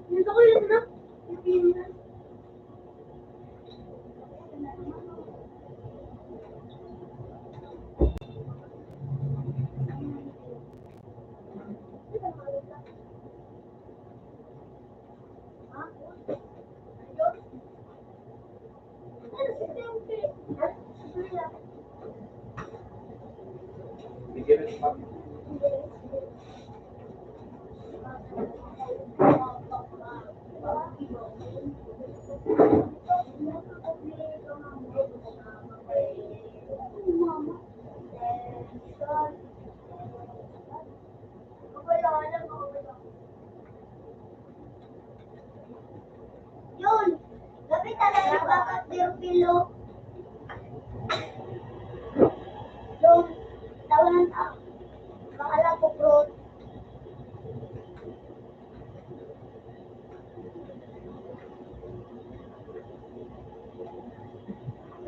Dito ko yun na. Yung na. Yun! Gabi talaga kakapilo. Yung tawanan ako. Bakala ko bro.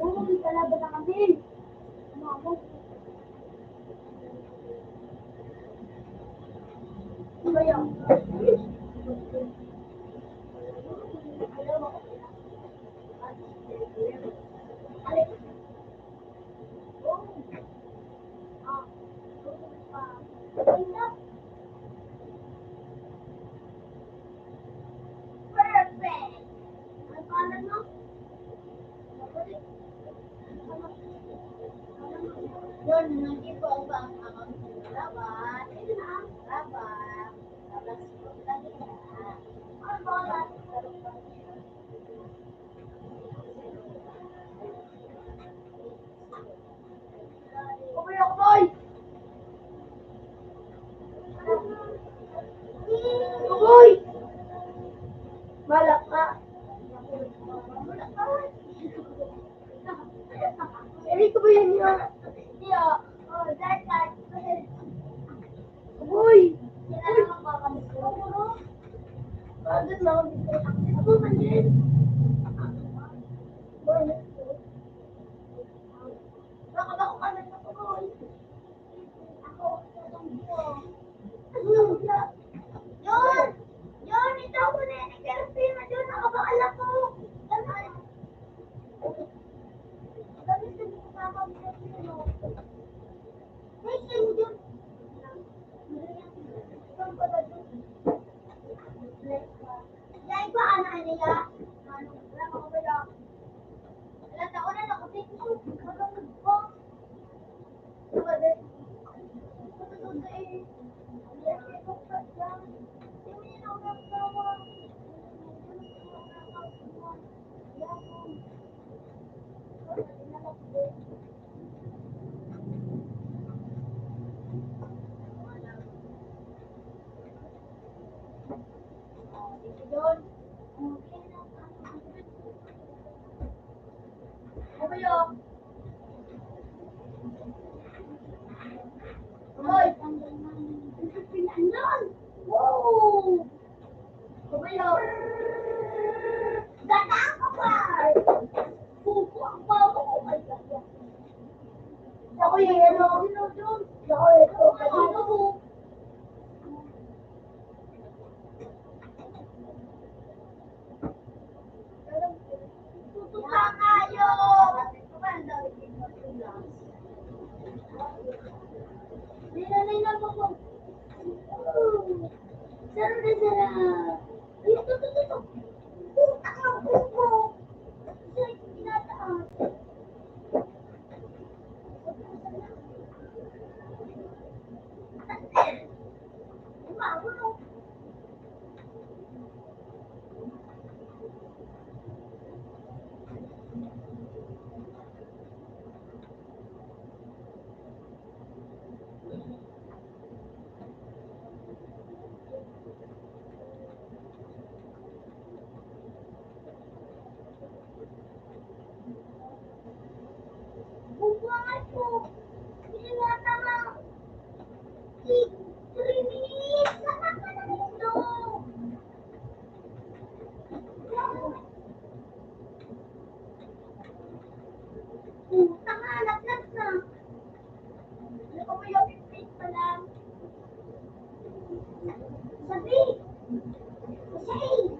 Oo, may kalaban na kami. Mamo. Ano ba yun? Perfect! Ang kanan mo? Yun, hindi po ang bang laban. Laban. Labas ko kanina. Ang bola. Kumoy ako, boy! Kumoy! Malak ka. Malak ka. Eri ko ba yan yun? Hindi ah. Oh, that. Kumoy! Kailangan magpapalik ko. Bakit na ako dito? Ako man din. Boy, baka ba ako kanan na kumoy? Ako, yun! Yun! Ito ako na yan. Nag-therapy na yun. Nakabakala ko. Ganun. Ganun din ko nakabakala ko. May sa'yo yun. Saan ba na yun? Dahil ba ano niya? Wala ka ba yan? Alam na ko na nakapit ko. Malamig ko. Wala. Matutunda eh. Yun. Okay yun. Hoy! Pinanyan! Wow! Kumayo! Gata ka pa! Pupo ang bago ko kay Gata. Ako yung ano? Ako ito. Kanino mo? Tututa kayo! Ninanay na mo po. Sarap na sarap. Ito. Putak ang pupo. Kasi tinataas. Umagulo. Bubuangan po. Hindi nga tama. 3 minutes. Nakaka na ito. Putang anak na. Ano ko ba yung 15 pa lang? Sabi. Kasi.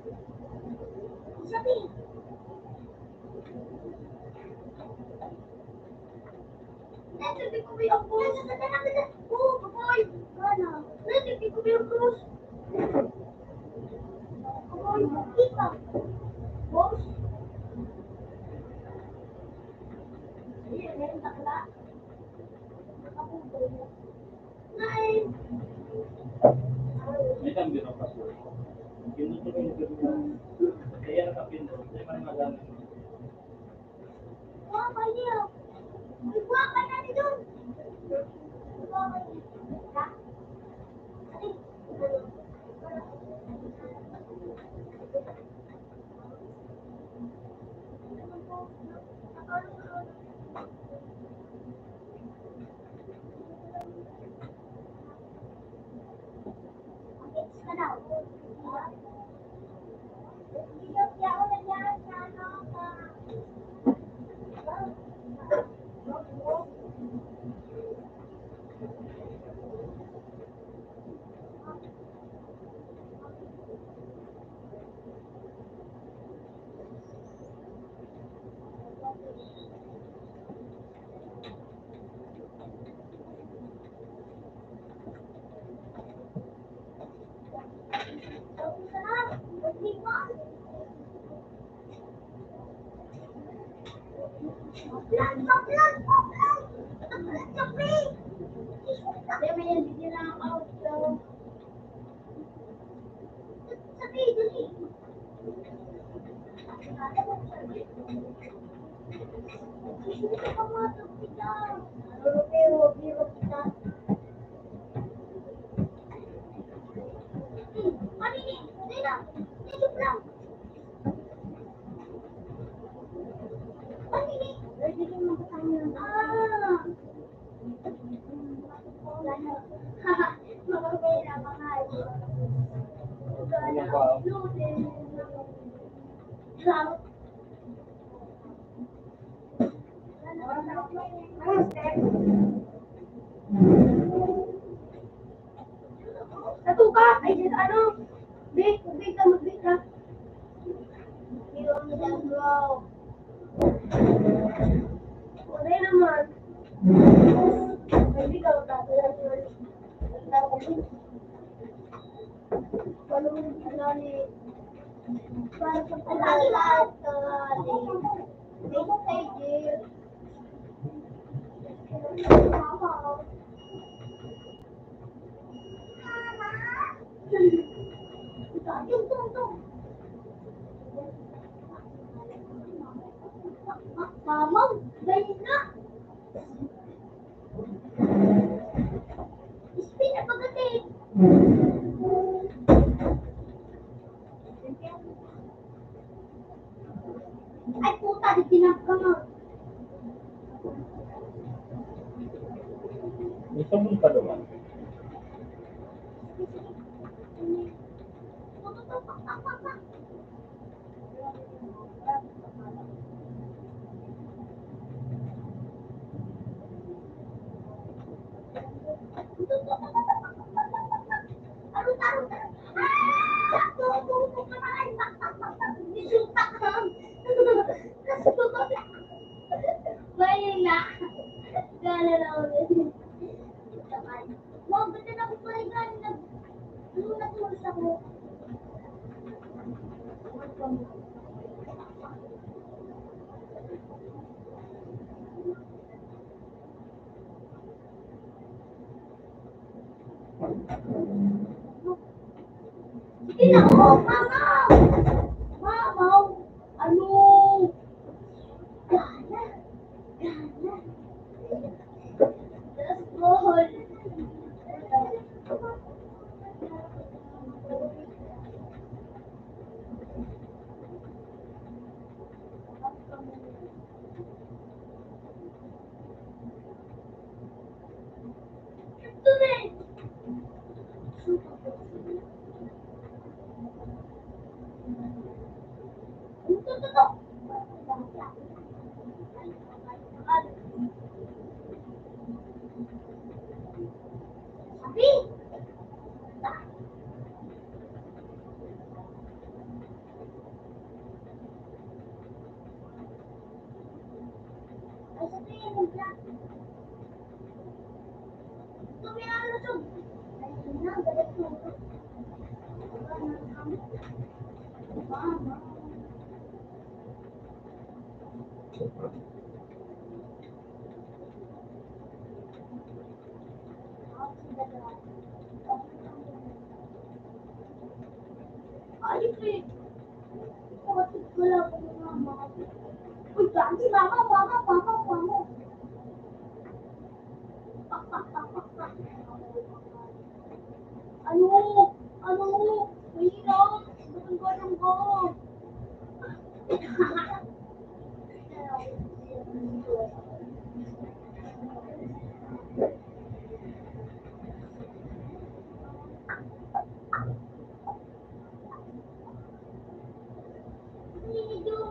May cambio ng password. Pinuto ko yung gano'n. Kaya nakapindot. Hindi man magamit. Natuka! Ay, ano? Big ka, mag-big ka. Uday naman. Hindi ka magkakaroon. Paano mo ginani? Paano sa pag-alat? Mama, ganyan na. Spin na pagdating. Ay puta, di tinap ka mo. Gusto mo pa naman. Ina, oh, mama! Mama, ano? Gana. Gana. That's good. Ito din. Ito. Sabi. Ay, sabihin mo lang. Ito may alusog. Ay, na, galit mo. Mama. Ayos eh. Bakit wala ko ng mama? Uy, dami, mama, mama, mama, mama. Pak, pak, pak, pak, pak. Ano? Ano? Mahirap. Bakit ganun ko? Medyo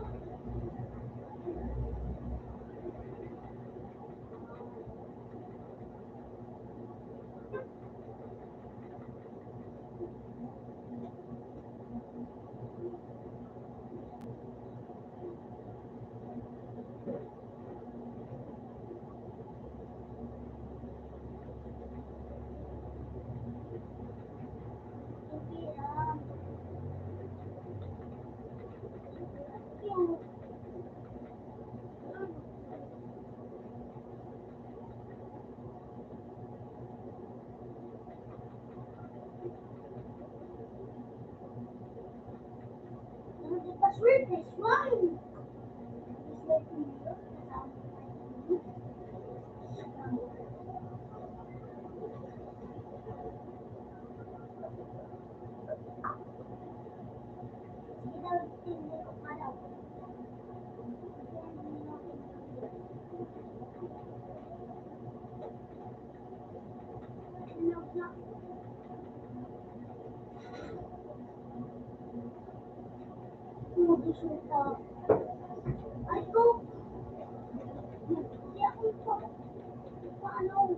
the password is one. Ay ko, hindi ako pa. Paano?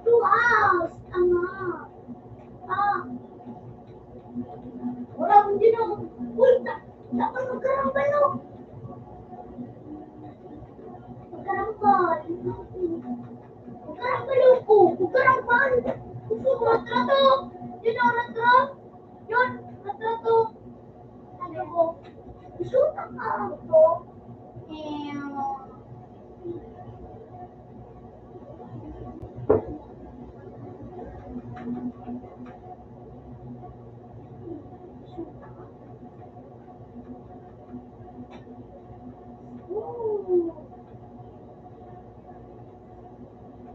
Two hours! Tama! Ah! Wala, hindi na ako. Uy! Dapat magkarambal no? Magkarambal! Magkarambal ako! Magkarambal! Gusto mo retrato? Yun ang retrato? Yun! Retrato! Sabi ko, gusto mo ako?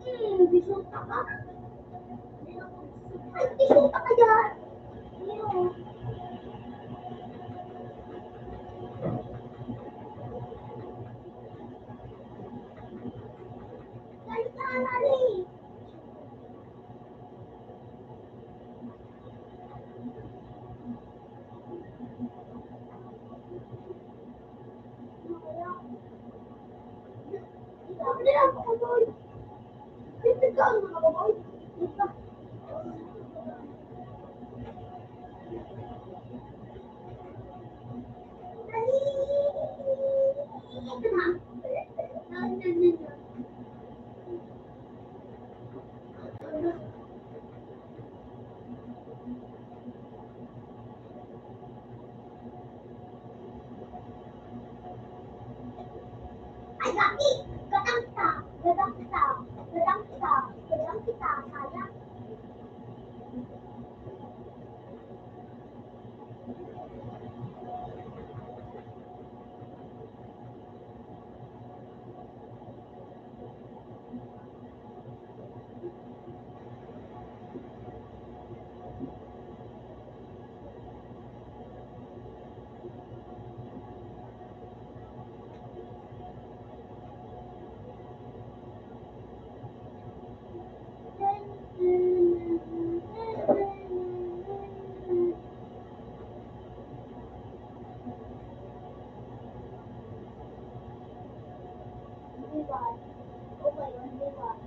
Eh, bisuta ka? Ay, bisuta ka dyan! Ayun. Galit na alali! Sabi nila ako, boy! Pipigyan mo ako, boy! Ay, Gaki! Gadang kita! Gadang kita! Gadang kita! Gadang kita! Sayang! Diwan. Oh my God, Diwan.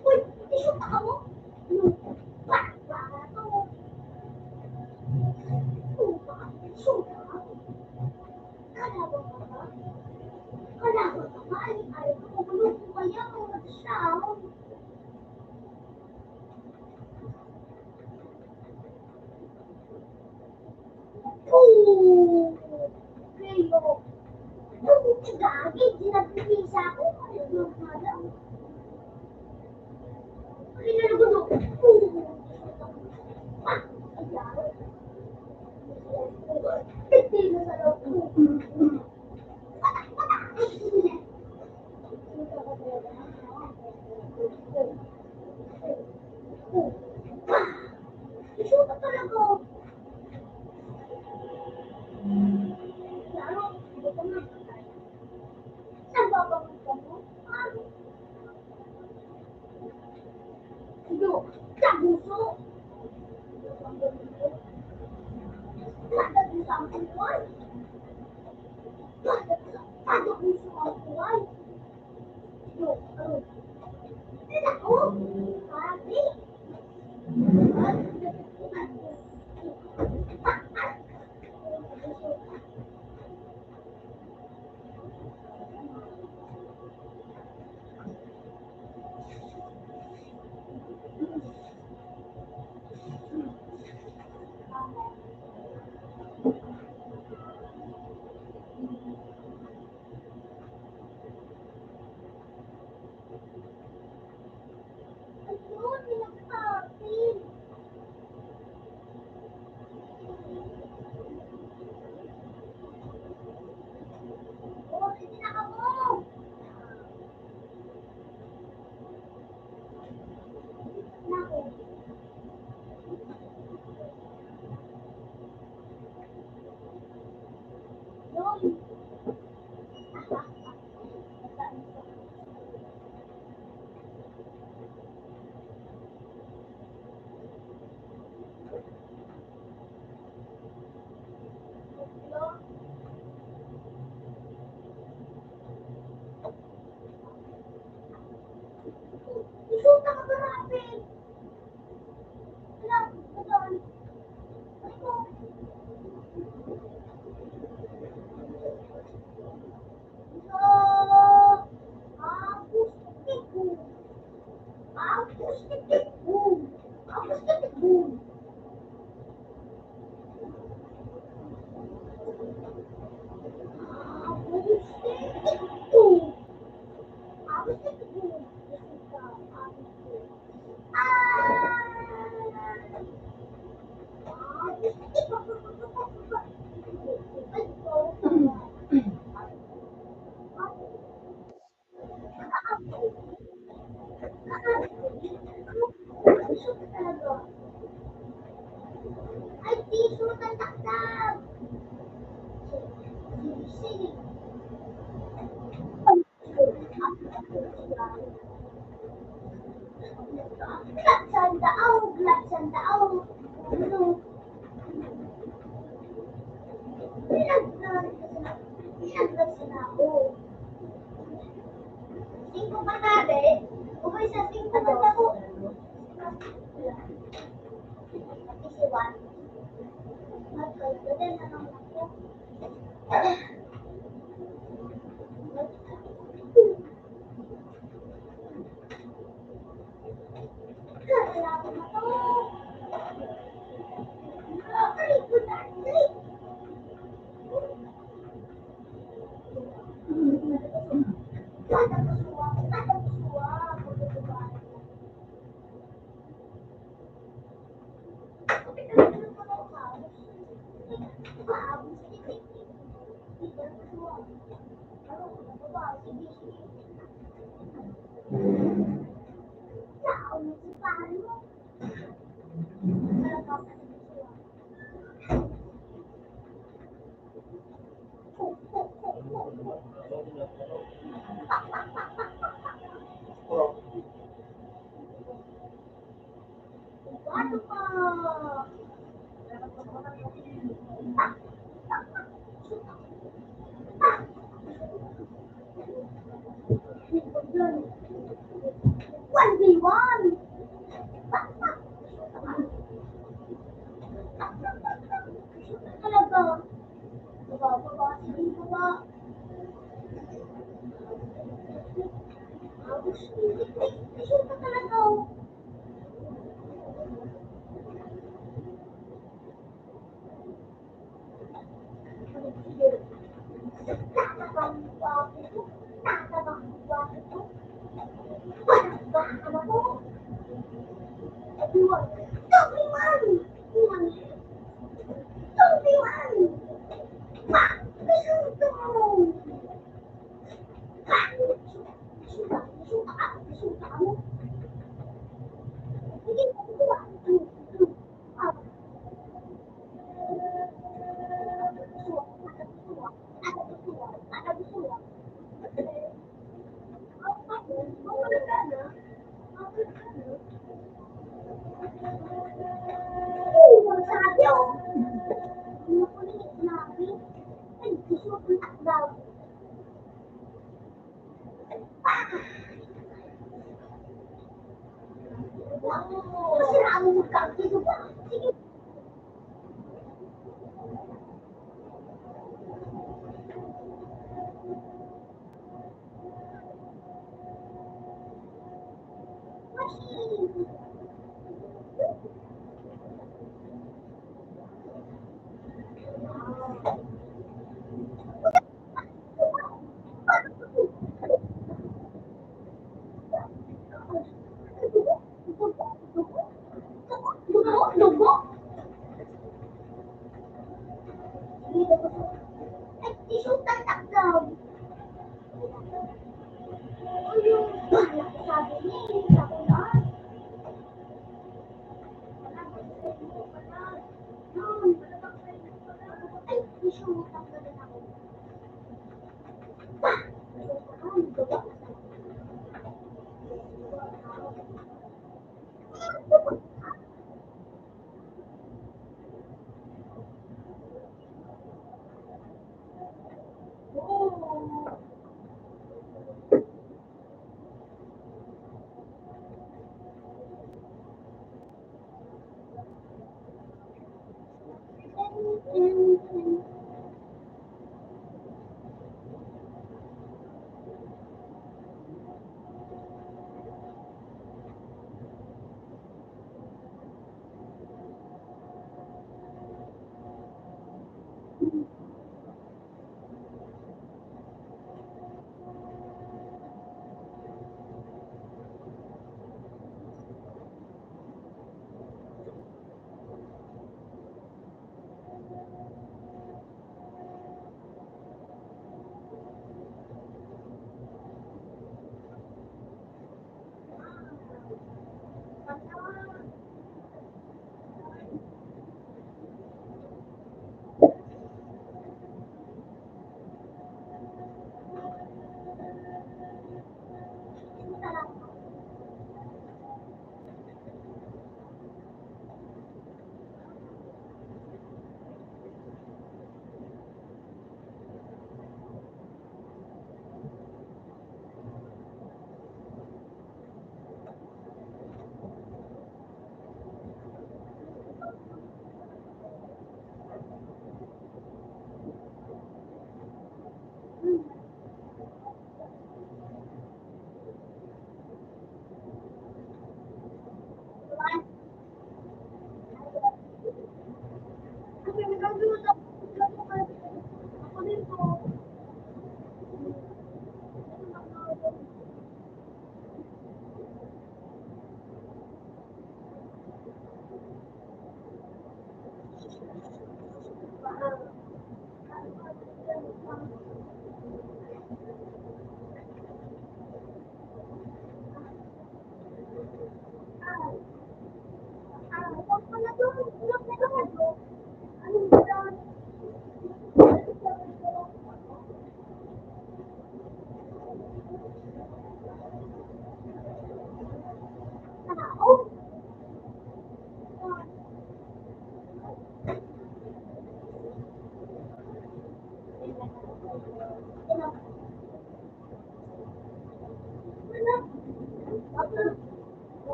Uy, isu ka mo? Gagi, ginagpipisa ako. Isuot talaga. Lalo, ito na. Saan ba ba mo? Yo, taguso. Taguso ang buwan. Taguso ang buwan. Yo, ako. Sabi. Ayun, pinagsabi. Oh, hindi na ako. Nako. Yun. Isuot na kagarapin. Alam, madal. Ay ko. So, acoustic boom. Acoustic boom. Acoustic boom. Acoustic boom. Acoustic boom. This is the acoustic. Ay, tissue ng takdam!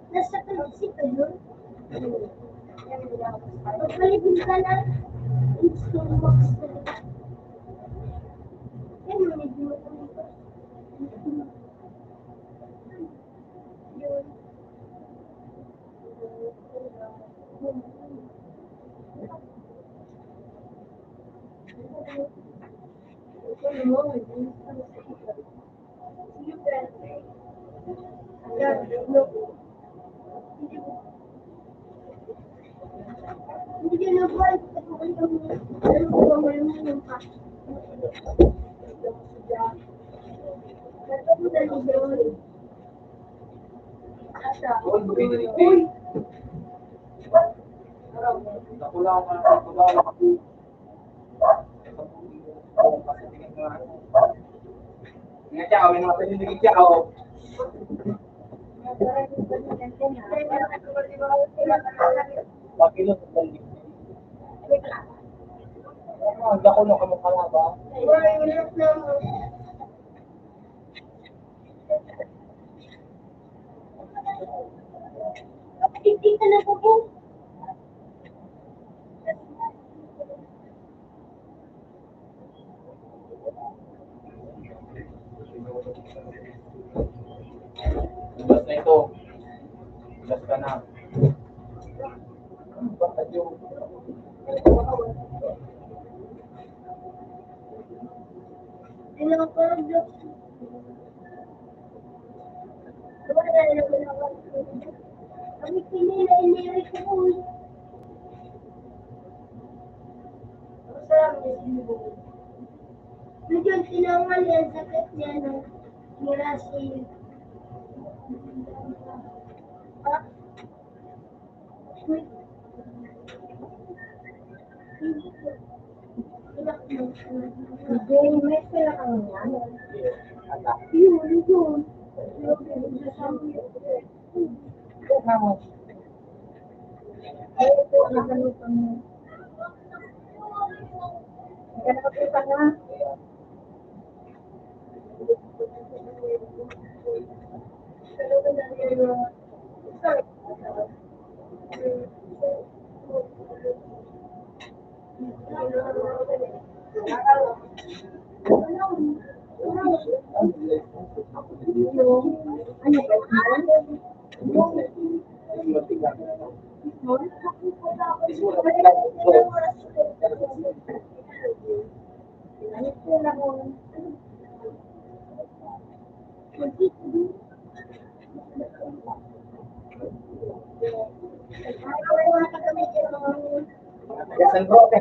Nasa prinsip ka yun? Pagpalibin ka lang, it's too much talaga. Yan, medyo ito. Yun. Hindi na po ay Ako na kamukha na ba? Hindi ka na po. Plus na ito. Plus ka na. Bakit yung... Kami pinila inirik ko. Medyo tinangal yan sakit niya ng mirasi. Hindi, may pala kang yan. Yun. San Roque.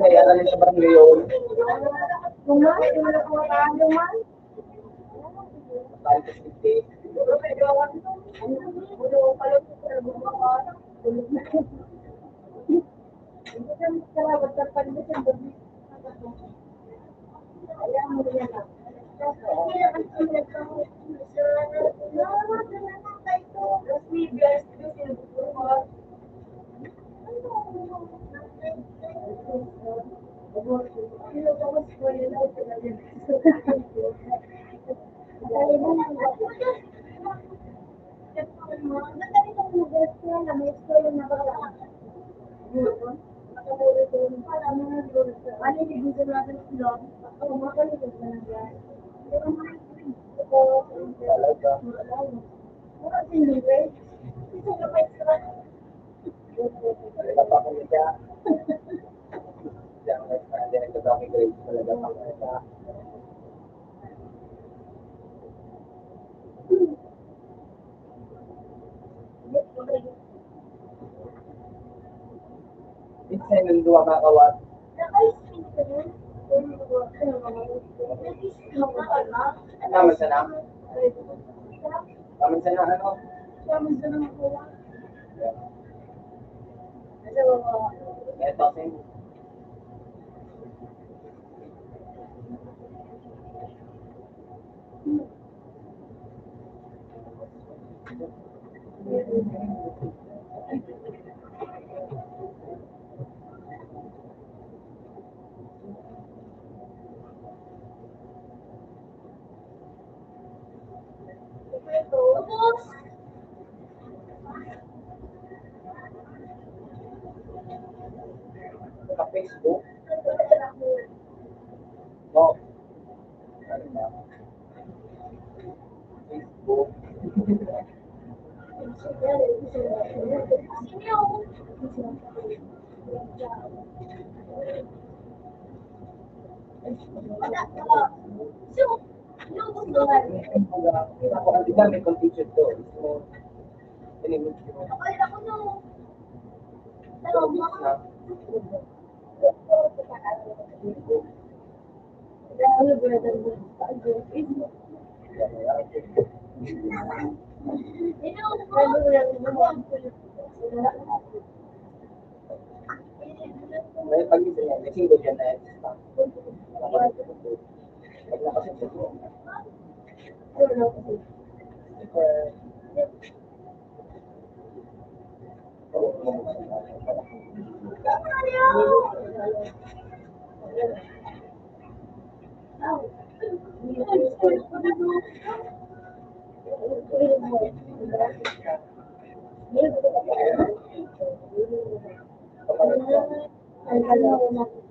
Kaya sa barangay yun. Tayo sa city. Talaga. Talaga pa kami siya. Diyan nagkakami grades talaga pa kami siya. Minsan nung duwa kakawat. Naman sa na? Naman sa na ano? Ito sin. Sa Facebook. No. Ano ba? Facebook. Ako ang dami kong teacher to. So, inimig ko. May pag-isa yan, may single dyan na extra. Pag nakasunod ko.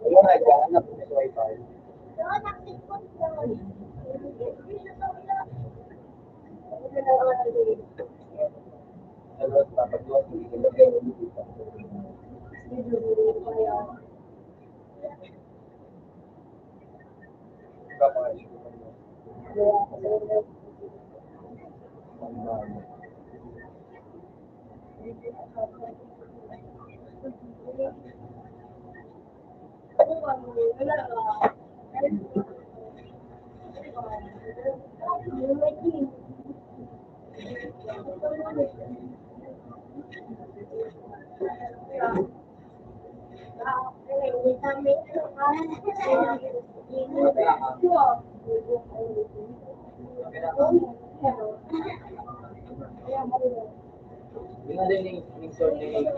Yung nagkahanap ng wifi. Ano, papagawa, hindi ko Yung ano yung sort ni video.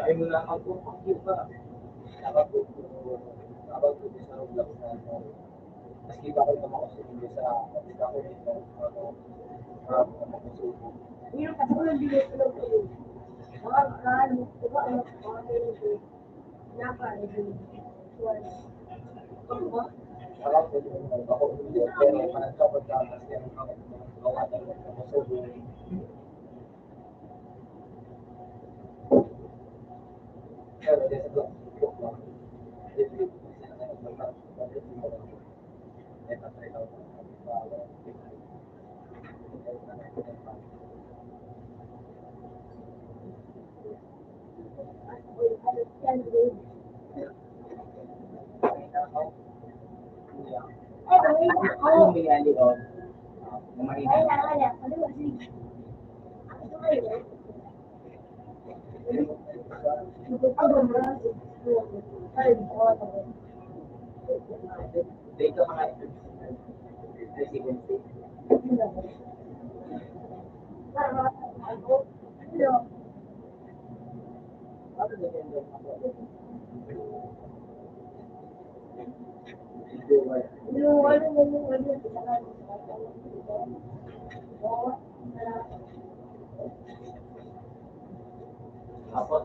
Ay mo na ako yung ba? Dapat ko sa vlog na maski ba ako naman kasi hindi sa kapita ko dito Meron kasi walang video ko lang po. Mga kan, diba ano, mga kayo napa, Sarap ko din ako hindi pero managkapag ka kasi ang gawa talaga ako sa buhay. Pero dito sa vlog lang. Ano nangyari doon? Kumain dito mga residency. Tapos,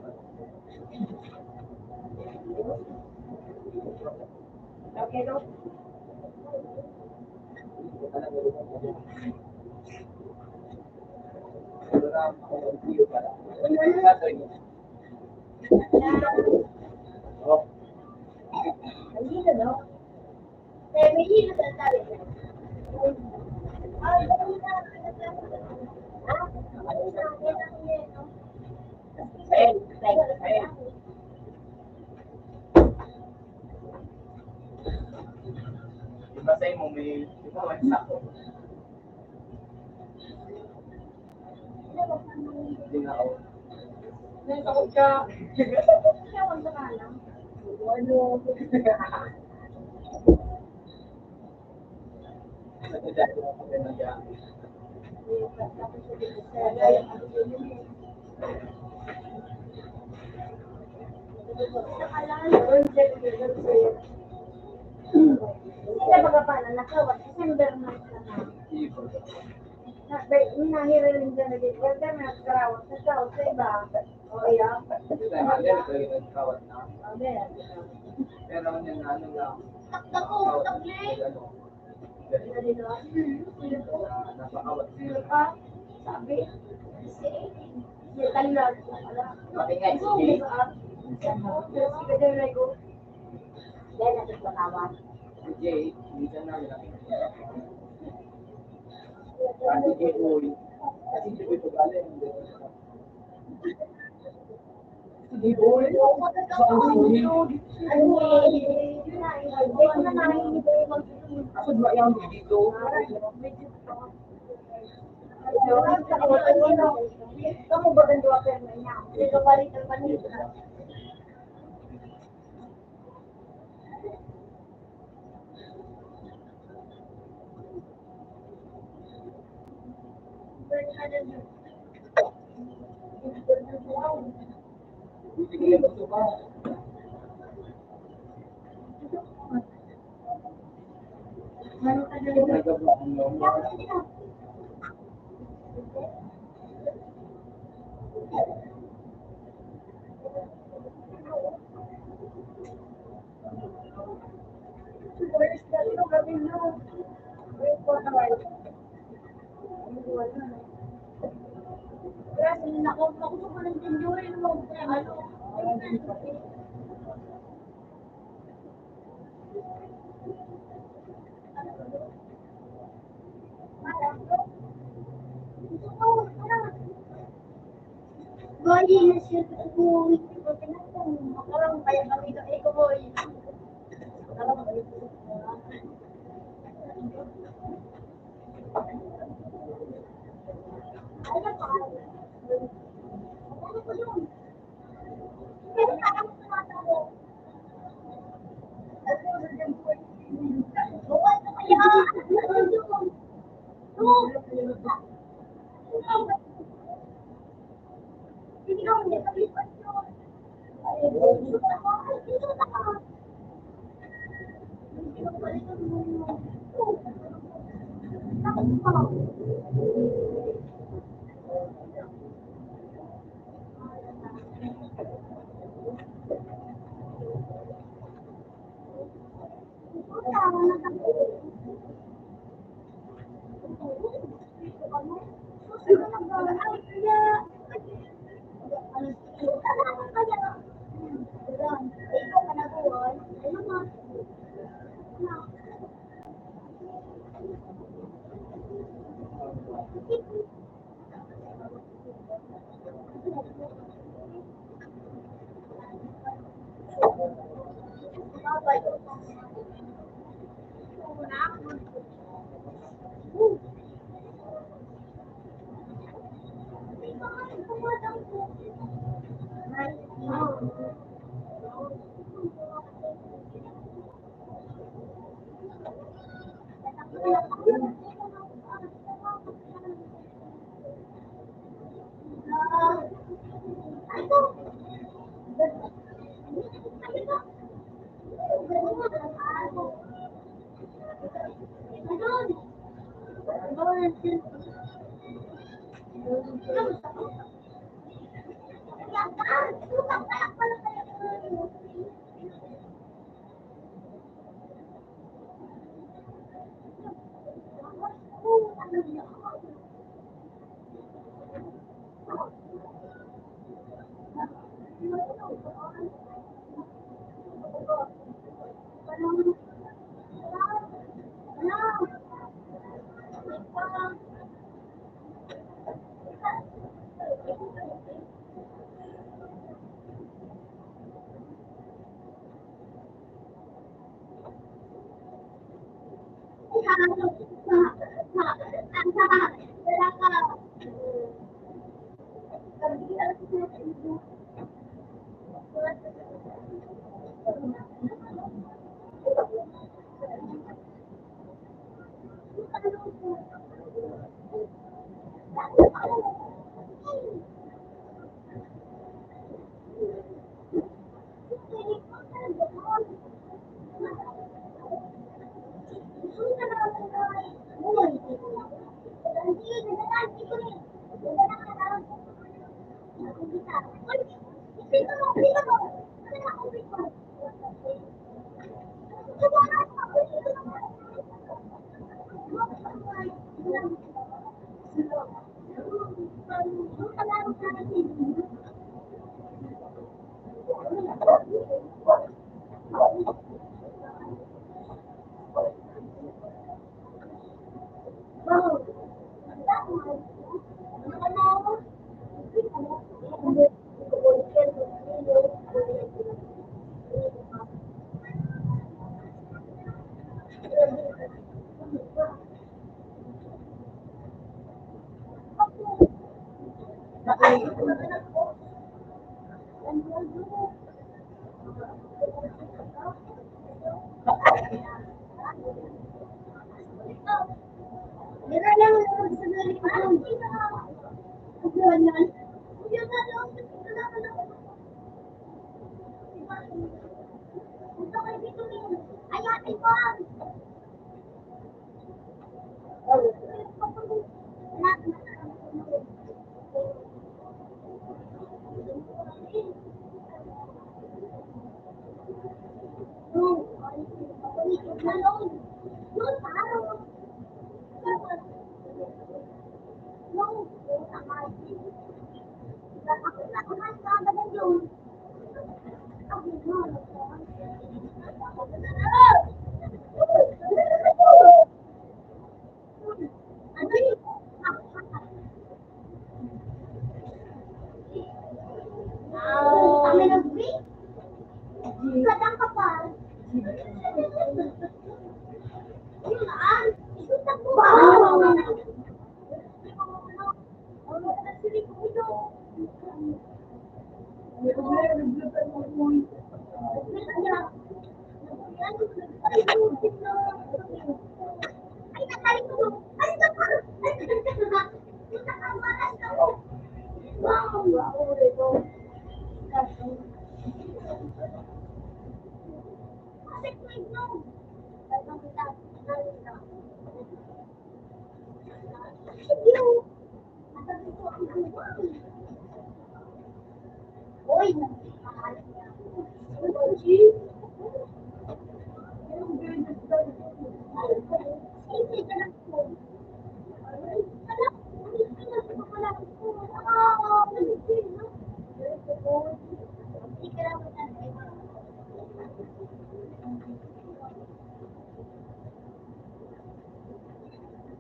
oh, diba sa'yo mo may, di ba may sakto? Hindi na ako. Nagdadali ako din nag- nagkawat na. Pero yan na, ano lang, napakawat. Pati nga, si Jay, minsan namin nakikita. Kasi Jay Boy, kasi Jay Boy galing. Si Boy, ako ba yung dito? Kamu bagan dua permainan. Itu balik teman itu. Bigyan mo ito ba? Nagagawa ang normal. Boy, nasir ko ko tinatong makarang kaya kami ka eko boy.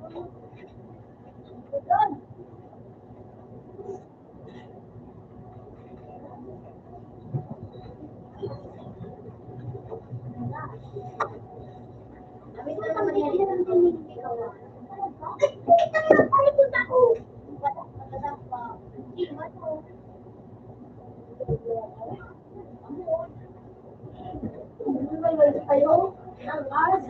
Kami ko naman yan. Ay, punta ko. Kayo? Ang gas?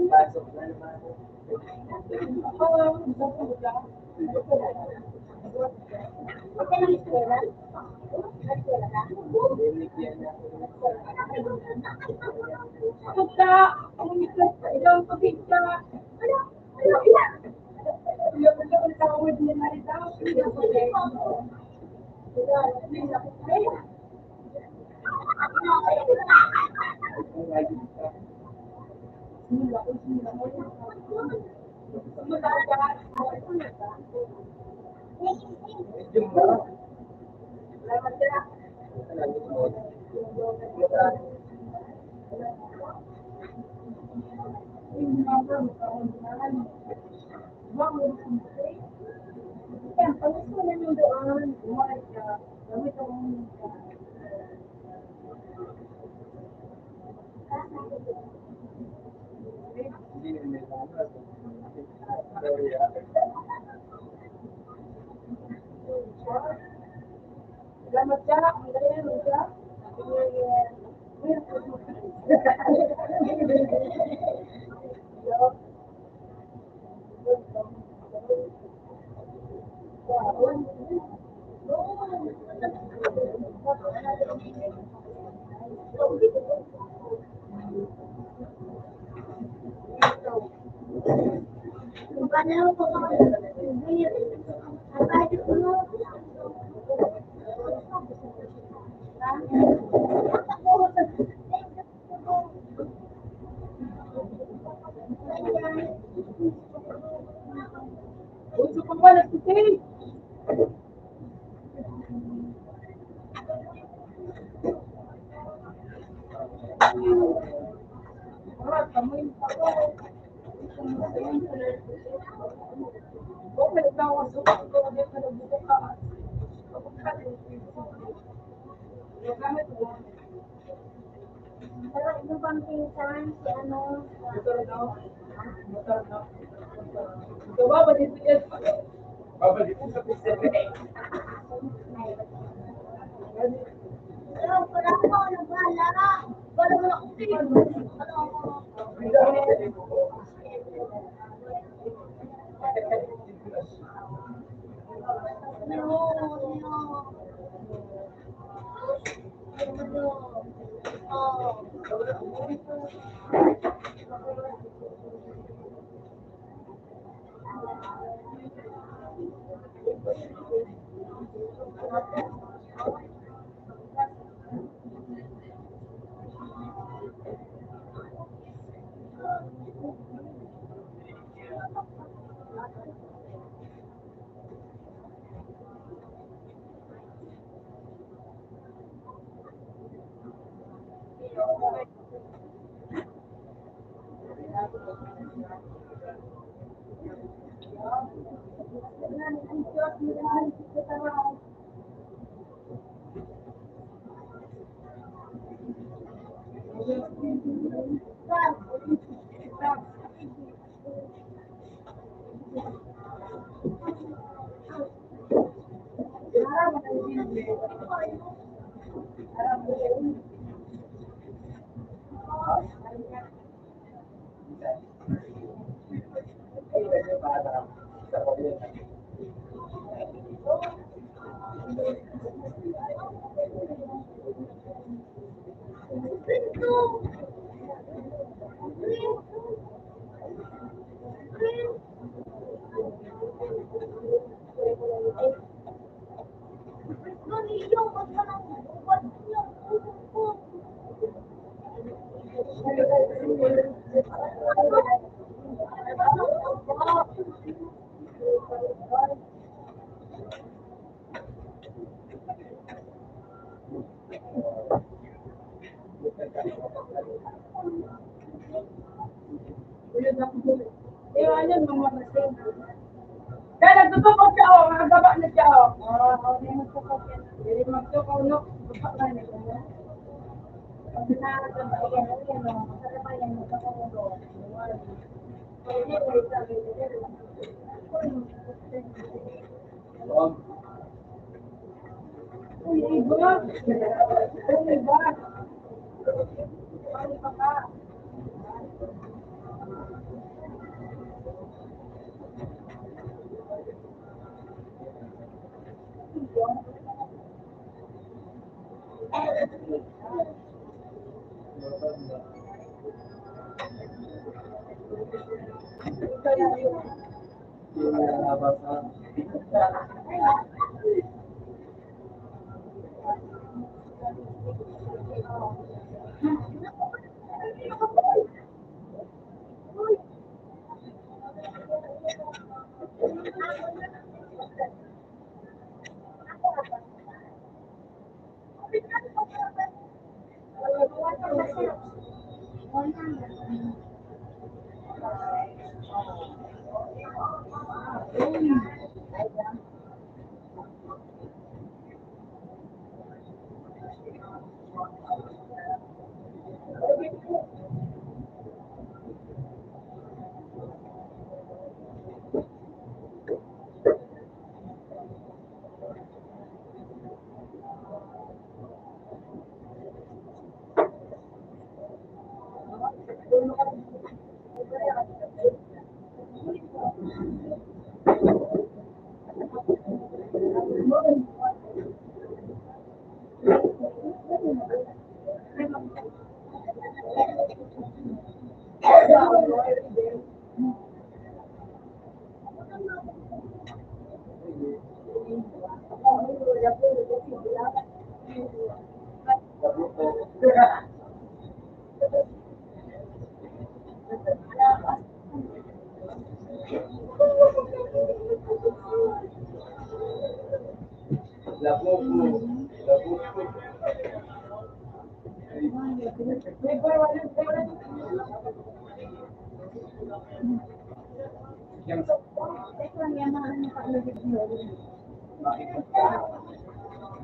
Pasok na naman. Binigyan niya ako. Pagka, umikat sa ilang pagkita, yung tawad niya na rin daw, Medyo ba? Hindi nila naman. Sorry, Salamat siya, ang ganyan siya. Paano po ako? Ang ko mo. Gusto ko ba nagsisin? Kamuin pa ko. Okay, tawas ko. Ito ulit na nagbuka ka. Gamit mo. Pero ito bang pinsan si ano? Motor na. Motor na. Ito ba, badit yan? babalik ko sa pizza. Pero wala ko nagbahala. Wala mo ako pinsan. Pinto! Ganito, wag ka nang bubat niya. Iwanan mo mga masin. Kaya nagtutupag siya, oh. Magagaba na siya, oh. Hindi magtukaw yan. Hindi magtukaw, no? Bupak na niya. Pag nakakasama, ayan, ayan, oh. Masarap pa yan, magkakaroon, oh. Uy, iba. Uy, iba. Paano pa ka? Yung nalabasan. Labog mo. Labog mo. Yang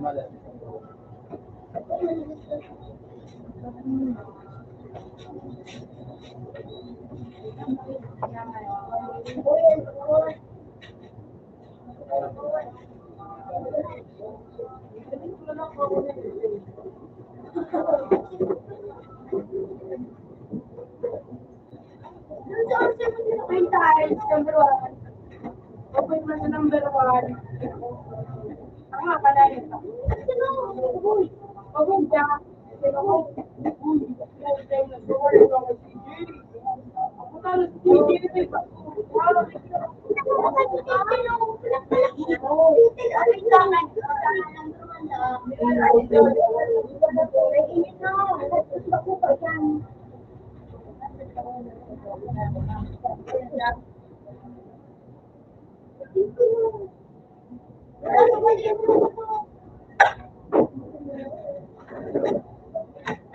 malas. Three times, number one. Open mo sa number one. Tama ka na ito. Open siya.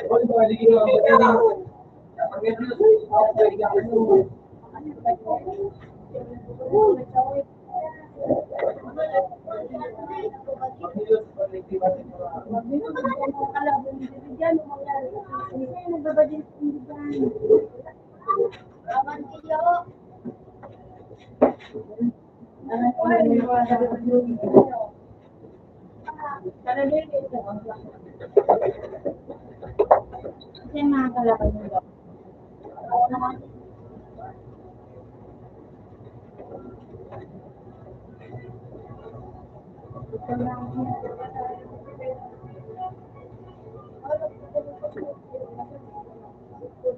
Hoy, balik mo. Kapag ganun, Kasi mga kalaban nila. Ay,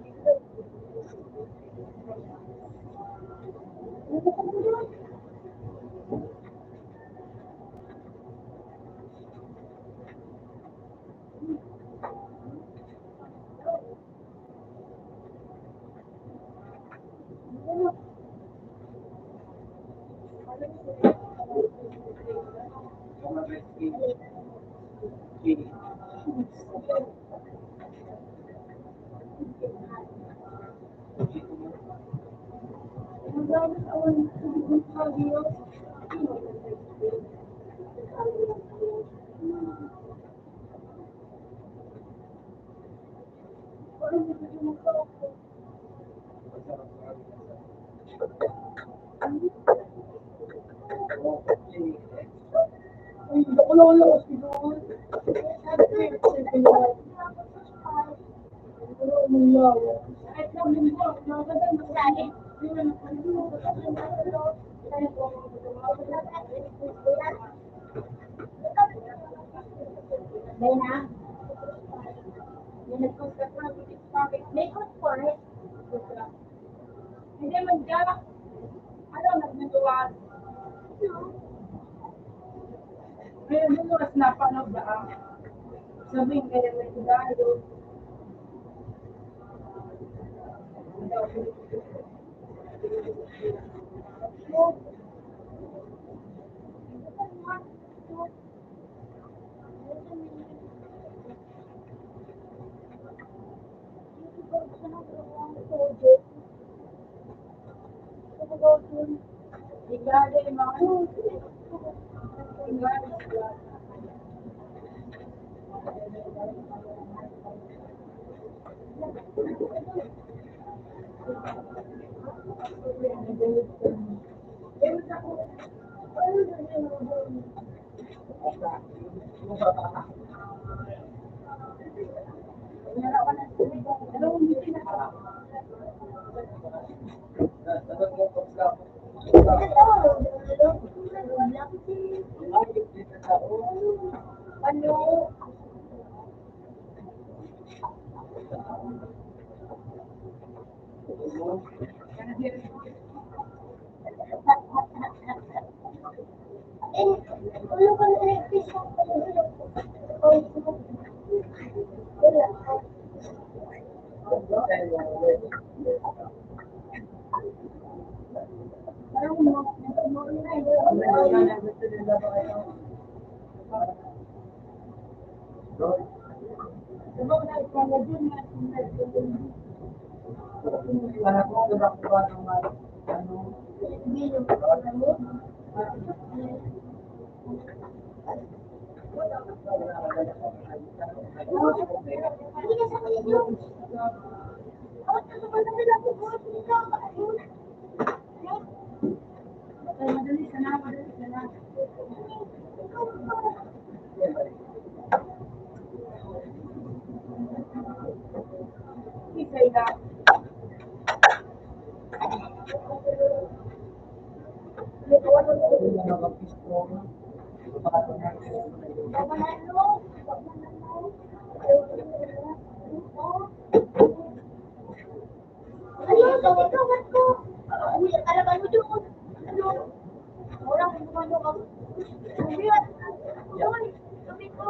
ako na wala kasi doon. Kahit lang din po, maganda masali. Lena, Yung nag-contact na, may good for it. hindi man ka. Ano, nagduduwas. May nagduduwas na paano ba? Sabihin kaya may tudayo. Igado yung mga igado. Ano? Ano ka na nag-fish ako? Wala. Hindi na sa kanila. Ako sa mga nila ko po. Madali sana, madali sana. Isay ka. Ano, tawag ko. Ano, kalaban mo doon. Ano, orang gumano ka. Ayun. Doon. Sabi ko.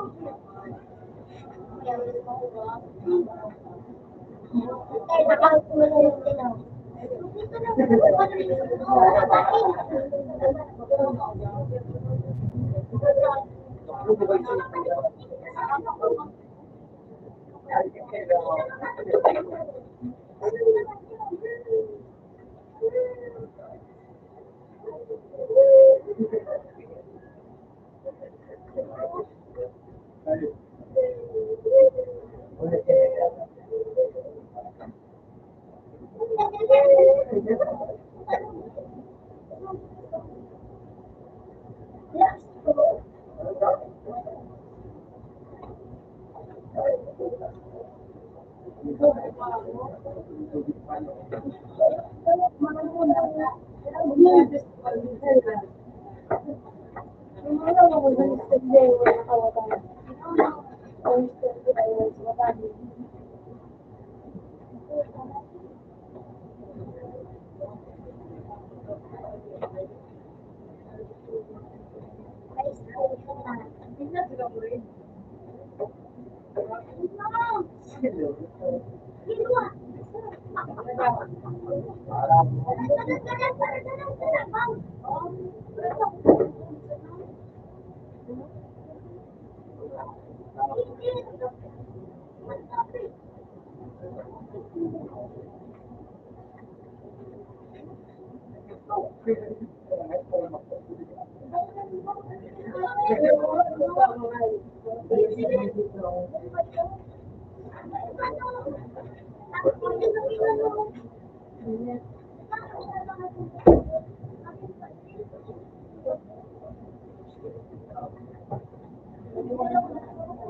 Ay, nakawag ko na yung tinaw. Dito na. Ginawa. Parang,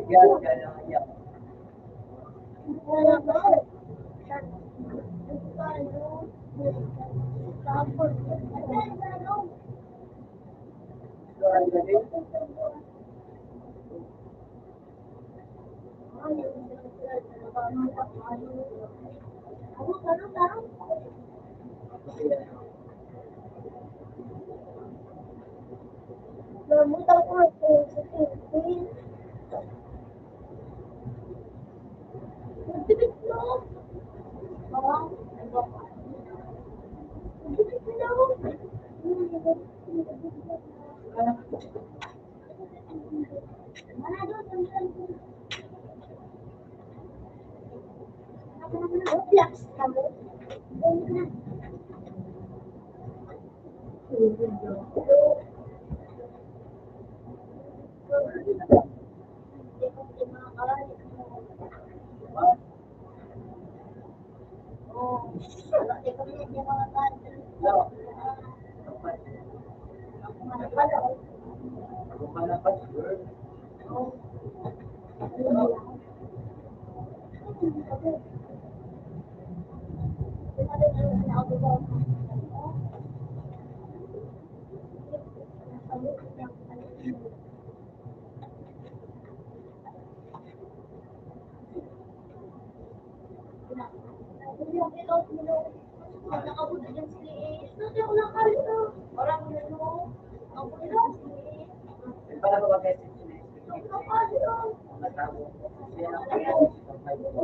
yan, yan. Namutan ko ito sa TV. Magtipid mo. Magtipid mo. Relax ka mo. Nakabuto dyan sila eh. Dati ako nakalito. Parang ano, ako nila sila eh. Para ba message na Nakalito. matabo? Yan ako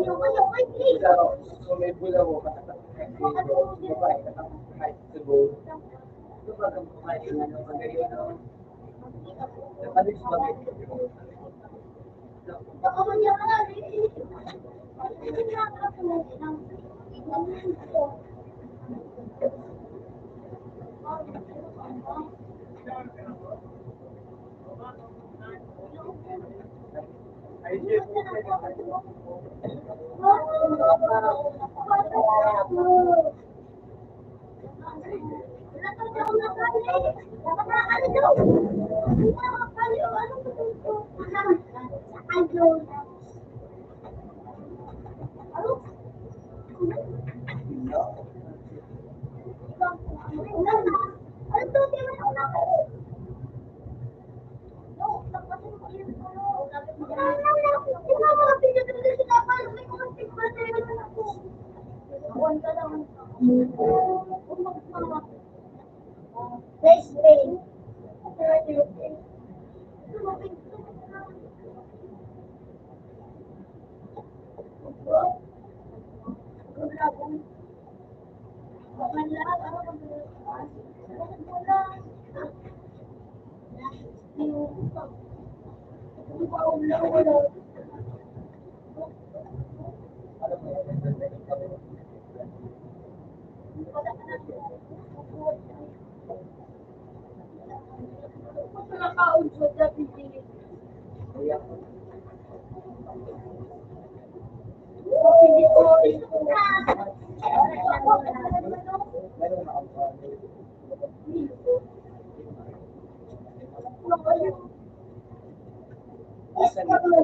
Yung kayo, kay Chris. So may bula mo ka babae ka kahit siguro. Ito ba kang kumain ng ano, magayon no? Nakalis ba kayo? Baka man yan ka eh. Hindi na ako na lang. Best friend.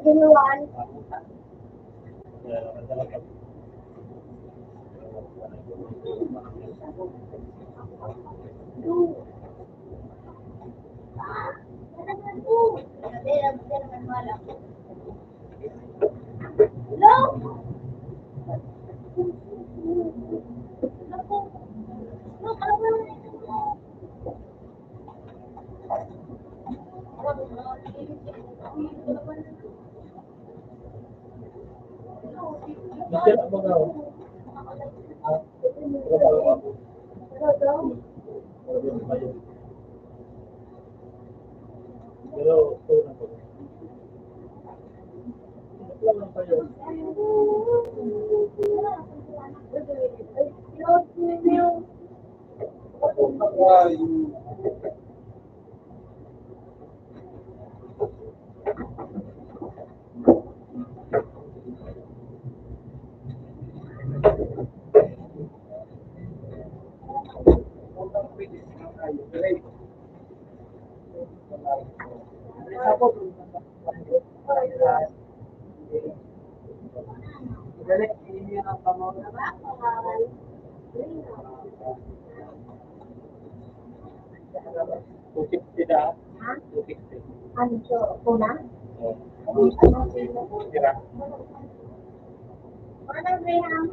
Ginawan. Hello? Michelle, ano nga? Trabaho ako. Pero, ito na po. Ito lang tayo. Ay, utang pilis na tayo. Great. Ako, galit, hindi ang pamona. 260 na. 260. Ano siya? Una? Oh. Ano Tira. Graham?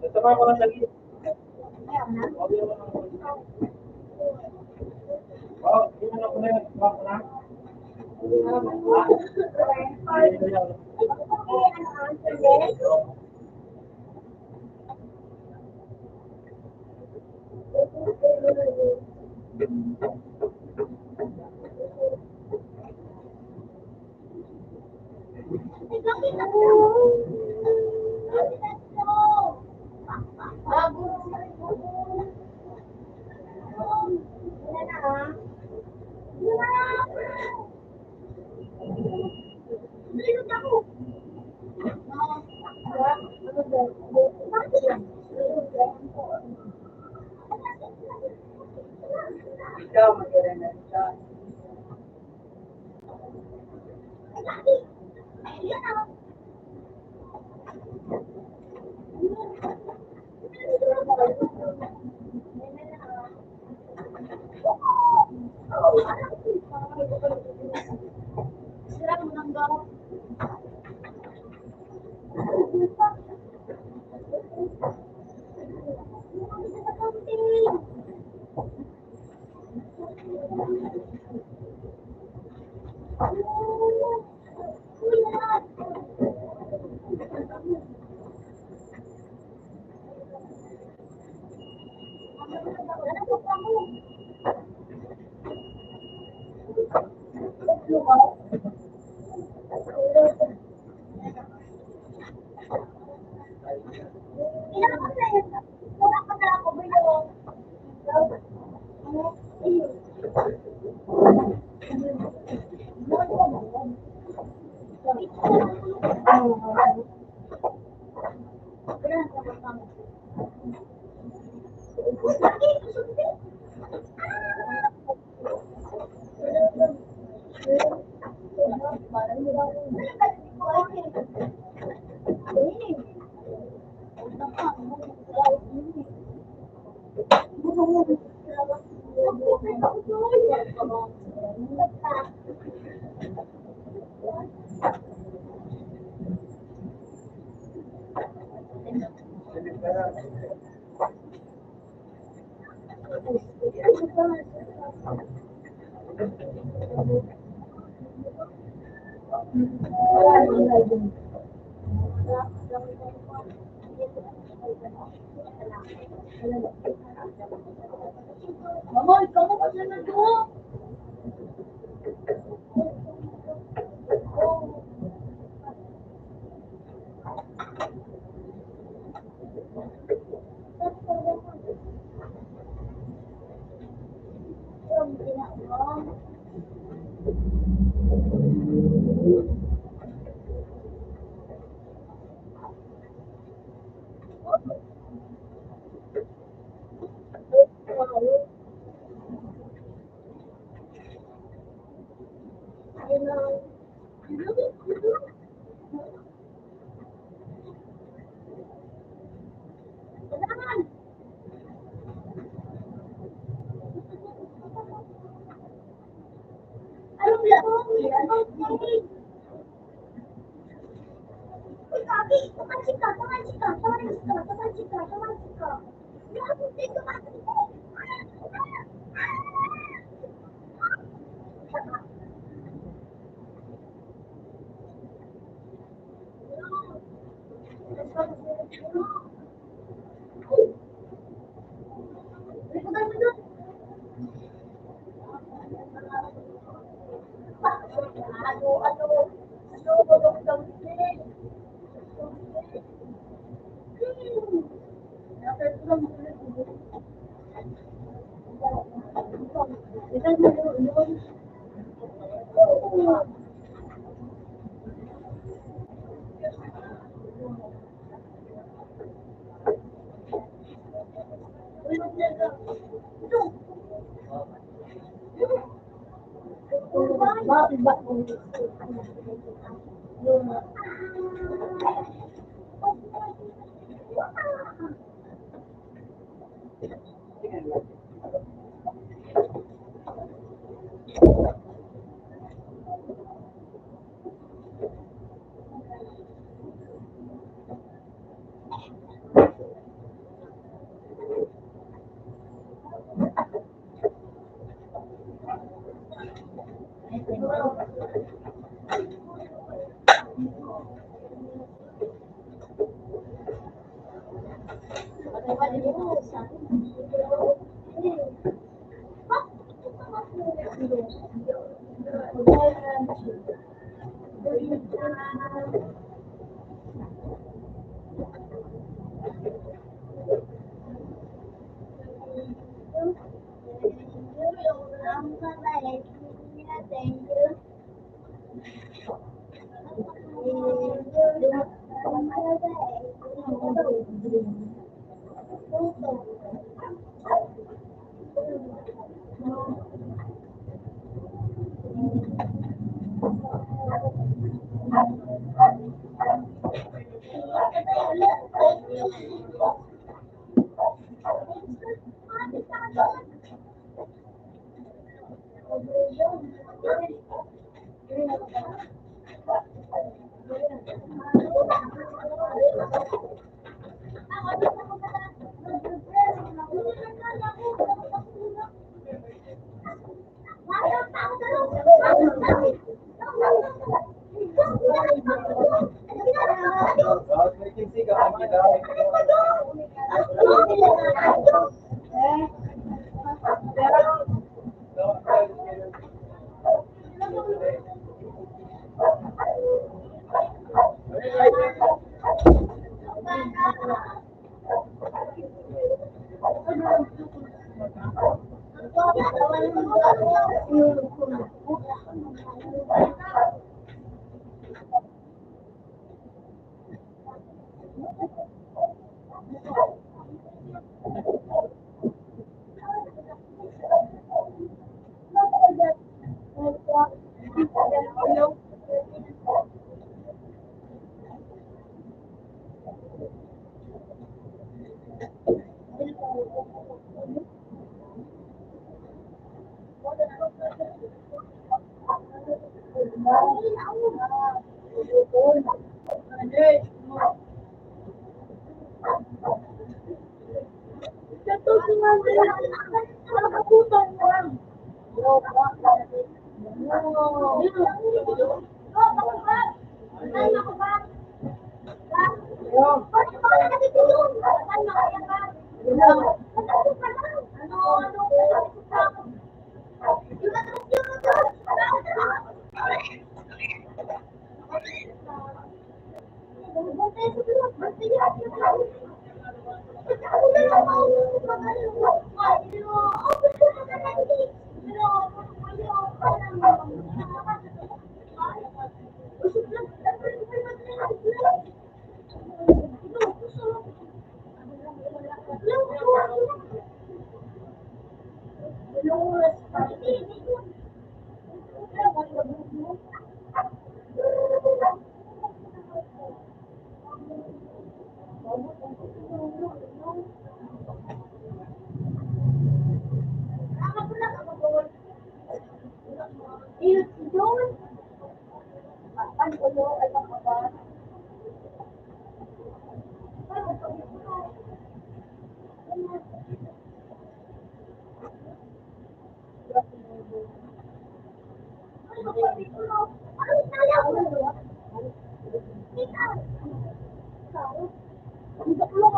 Nasama ko na sa gilid. Oh, hindi na ako na. Nasama ko na. Ikaw, magaling na siya. Mama, ikaw mo kasi na doon. Ano ko ba? Ayun. Bakit ba ka nagtitulong? Ano kaya ba? Ano? Yung matulog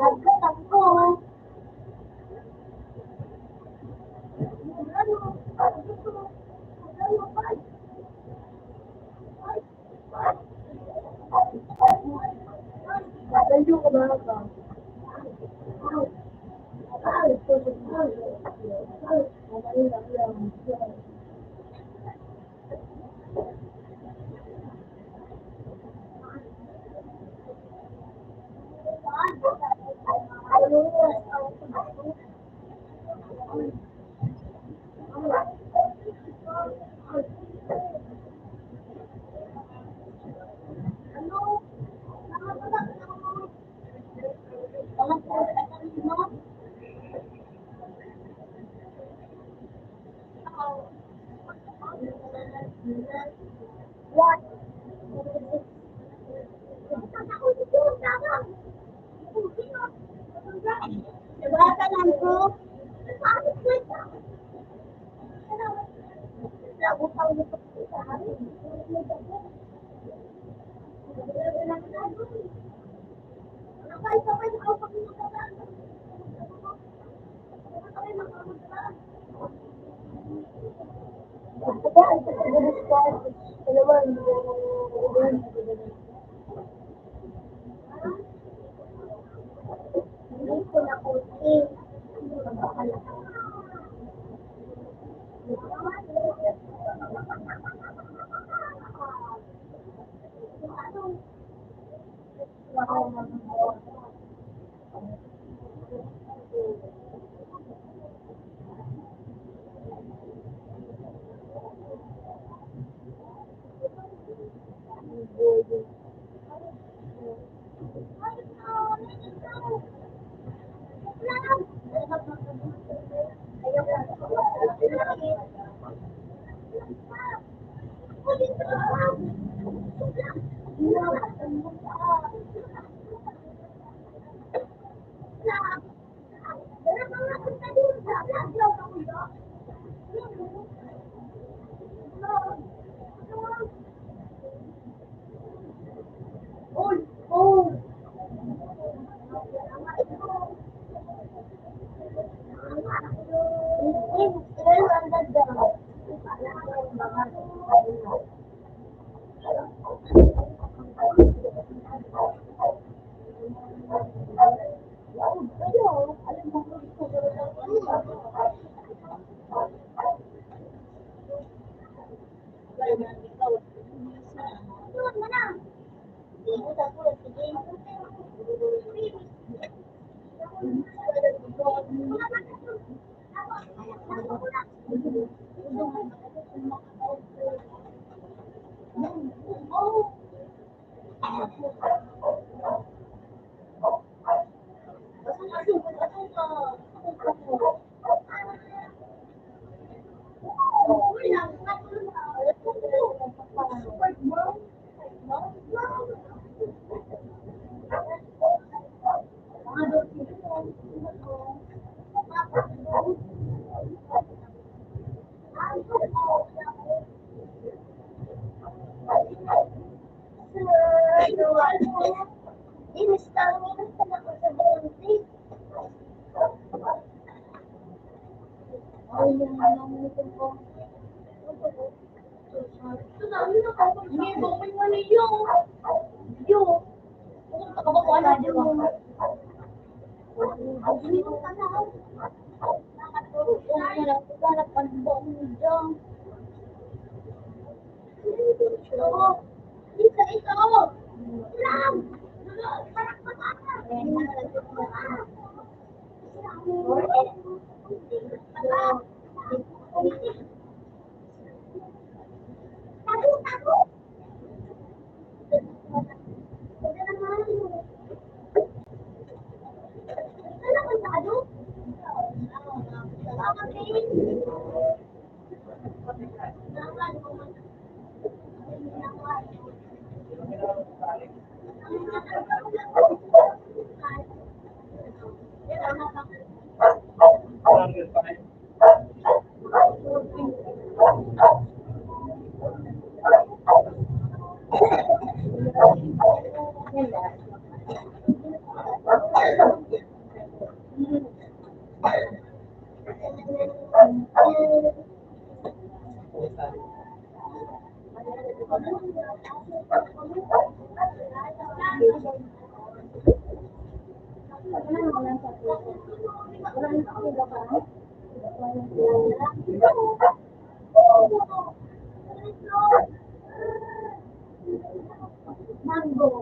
yung matulog. Medyo ko ba ka? Inis-tanginas ka na ako sa bunti. Ay, yung naman ito po. Sinabi na ako, hindi ko may mali yung. Yung. Kung nakakakuha na din mo. Hindi ko ka na. Nakatulog ko na lang. Lalapan ba mo dyan? Ito, ito. Lang. Parang patata. Mango.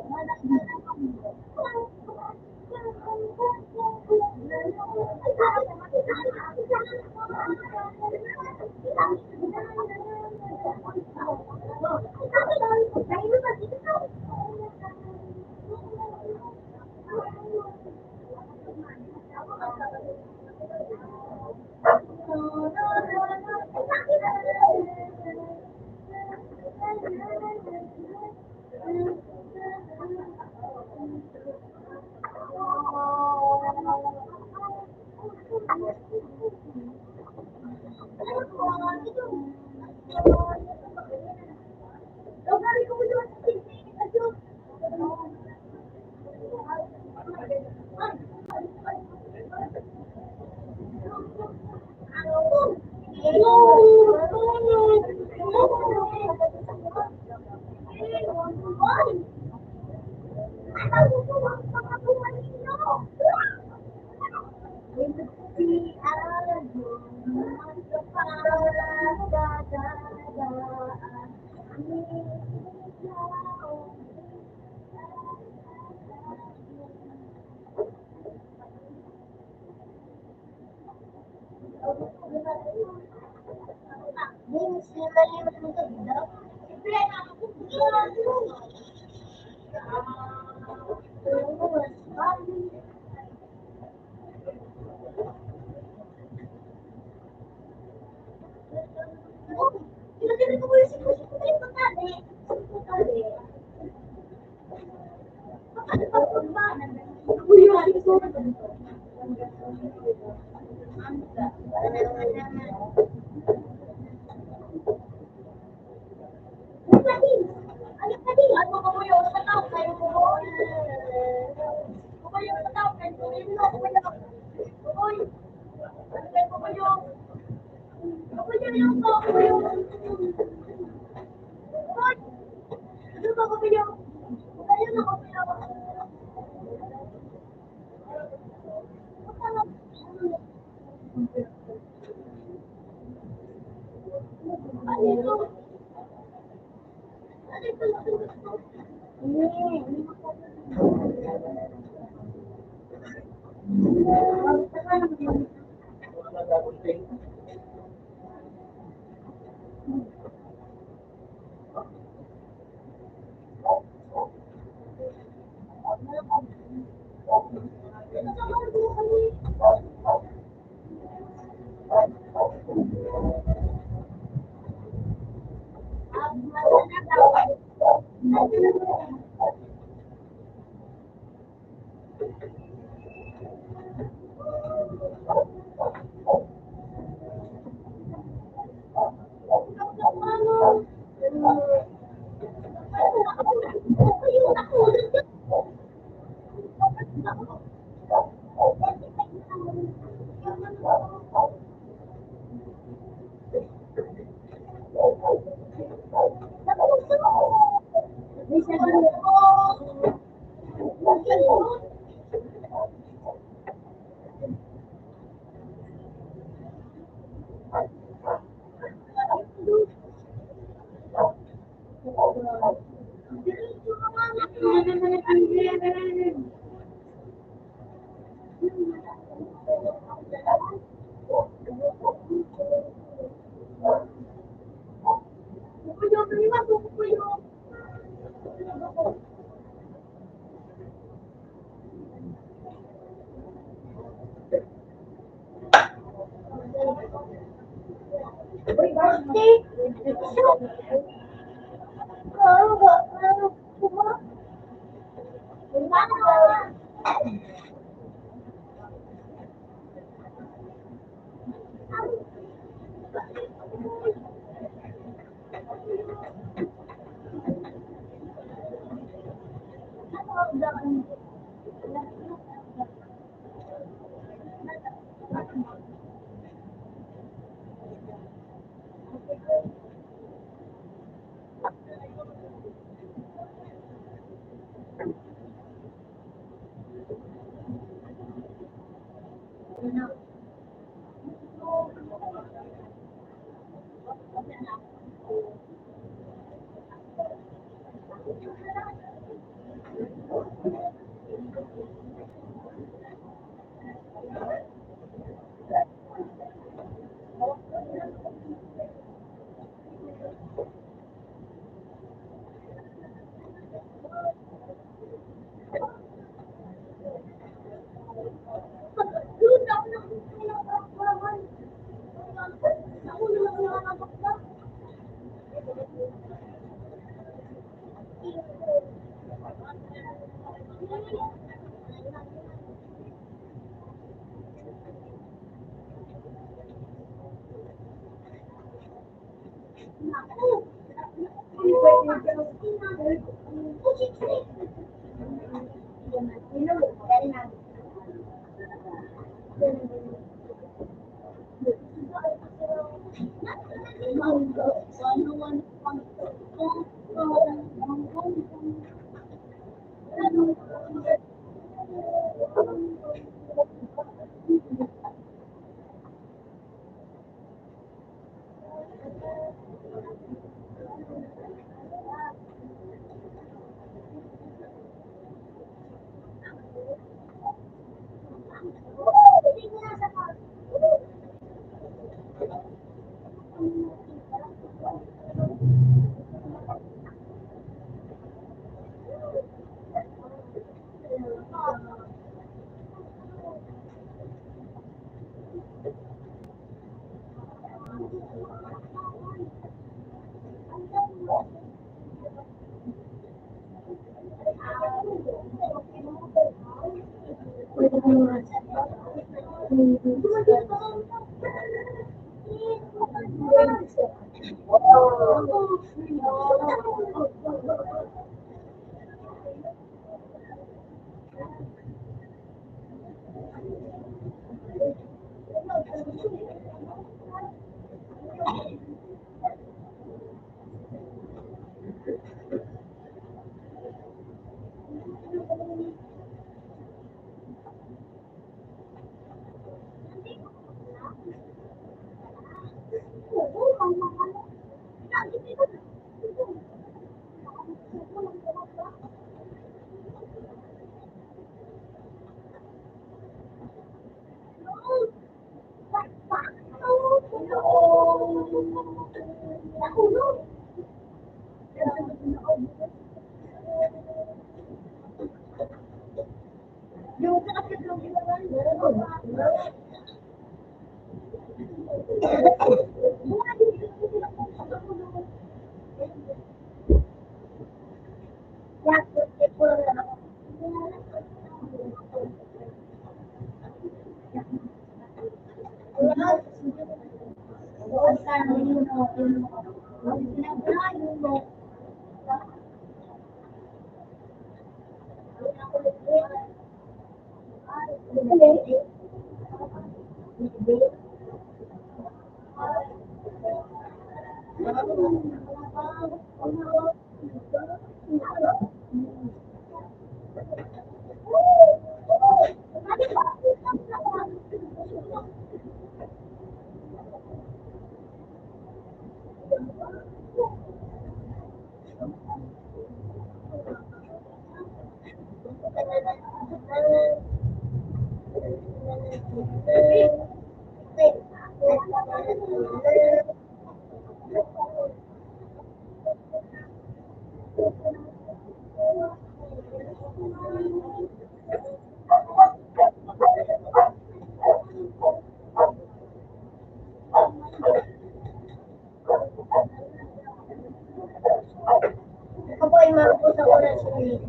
Ako ay mabuta ko na siya.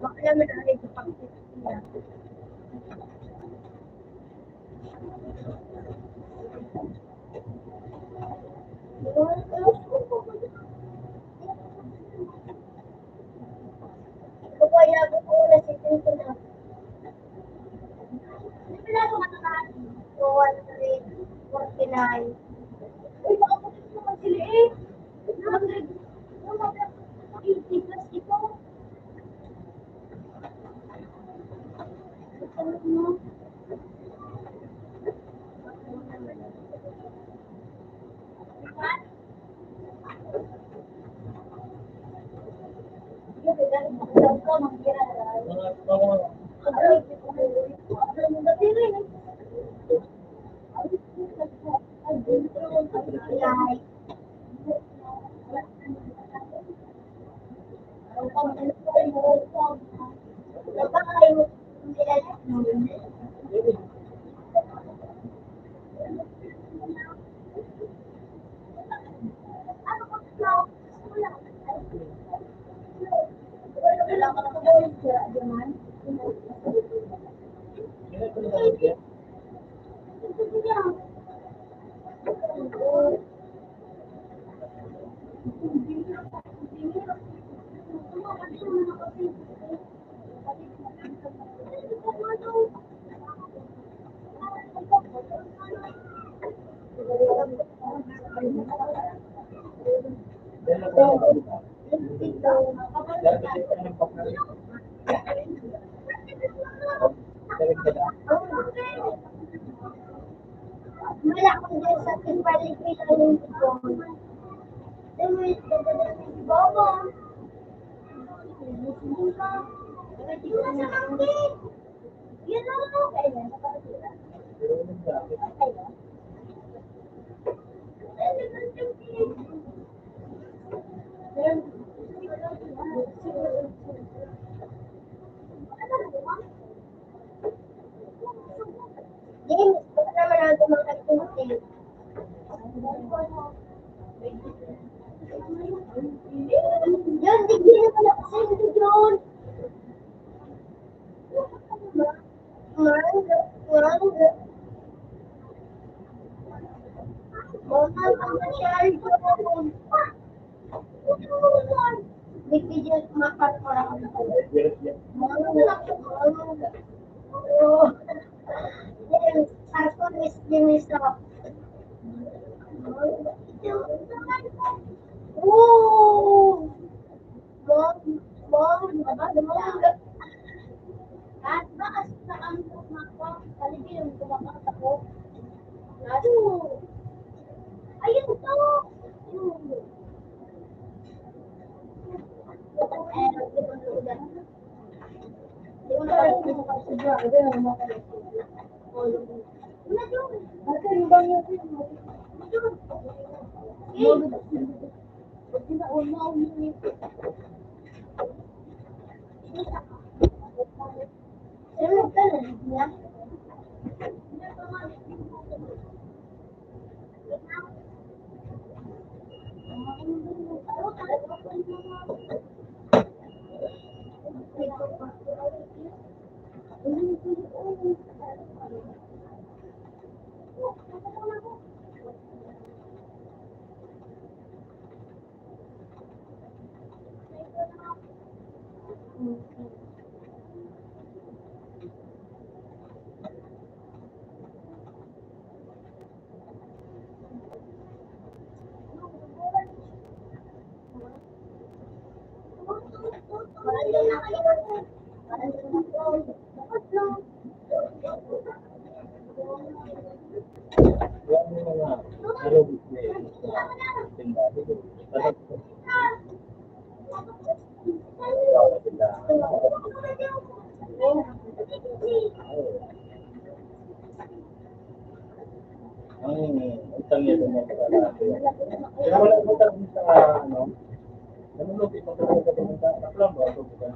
Bakla mo na rin sa pag-sisya. Kaya ko na si Tintin na. Hindi na ako matataas. 249. Uy, baka po naman sila eh. 100. 180 plus ito. Ano mo? Wala akong dyan sa pinbalik ng phone. Then wait, dadalhin si Bobo. Yan lang ako. Kailan? James, baka naman natin mga kasunod. Yun, hindi naman ako sa inyo, John. Manga, manga. Mama, masyari ko John. Bigyan makat orang. Manga. Oh. James, aku jenis apa? Oh. Manga. At baas sa ang mako, kaligi yung kumakakas ako. Aduh. Ayun to. Yan yung mga hello business na tindahan dito. Utang niya doon mga kalahati. Kaya wala ko talaga sa ano, nanulog ito ko talaga doon sa taklam ba? Ito bukan.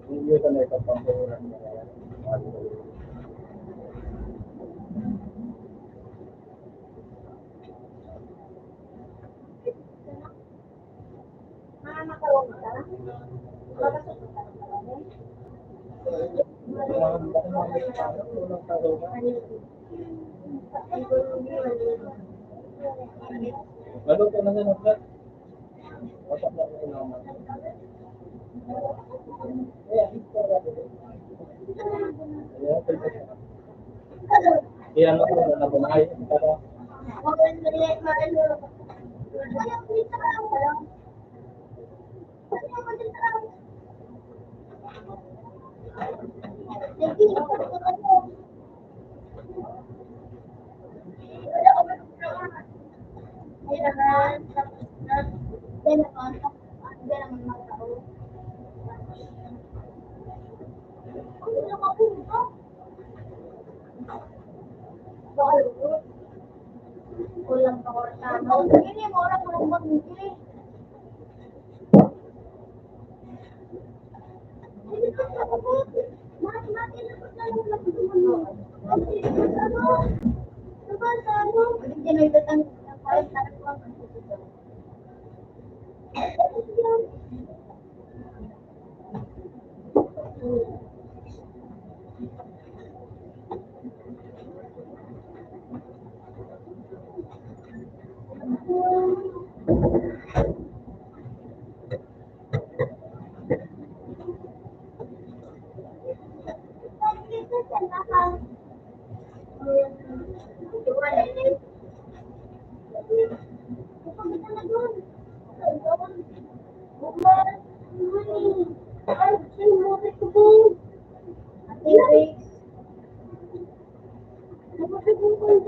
Hindi ko na ipapampuran niya. Lalu ko na sa naglat. Wasak na ko naman. Iyan ako na nabunahay. Para Kulang pa ko sa ini mo orang kurang begini. Ini kan aku mati-mati dapat lalu lagi dulu. Coba satu, jadi itu kan paling tarik uang.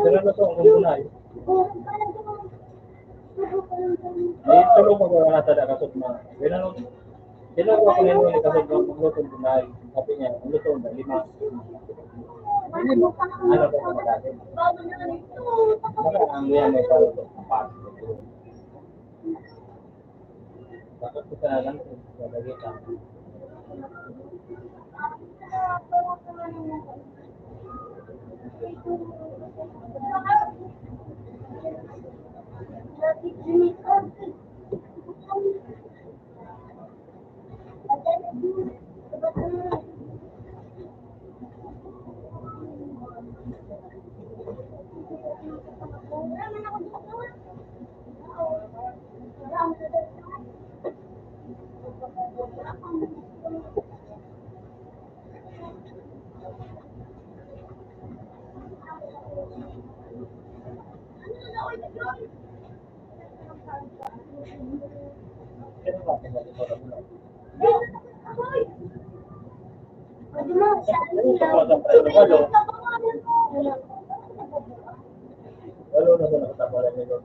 sila na to ang kumbunay. Ay, tulong ko wala sa kasot na. Ginagawa ko nito ni kasot ng lutong bunay. Sabi niya, ang lutong na 5. Ano ba ang magagawin? Baka ang yan may palo to. 4. Bakit ko sa lang sa dagita? Sino ba? Pinag-ipuran mo lang. Walo na ba nakatapalan ni Lord?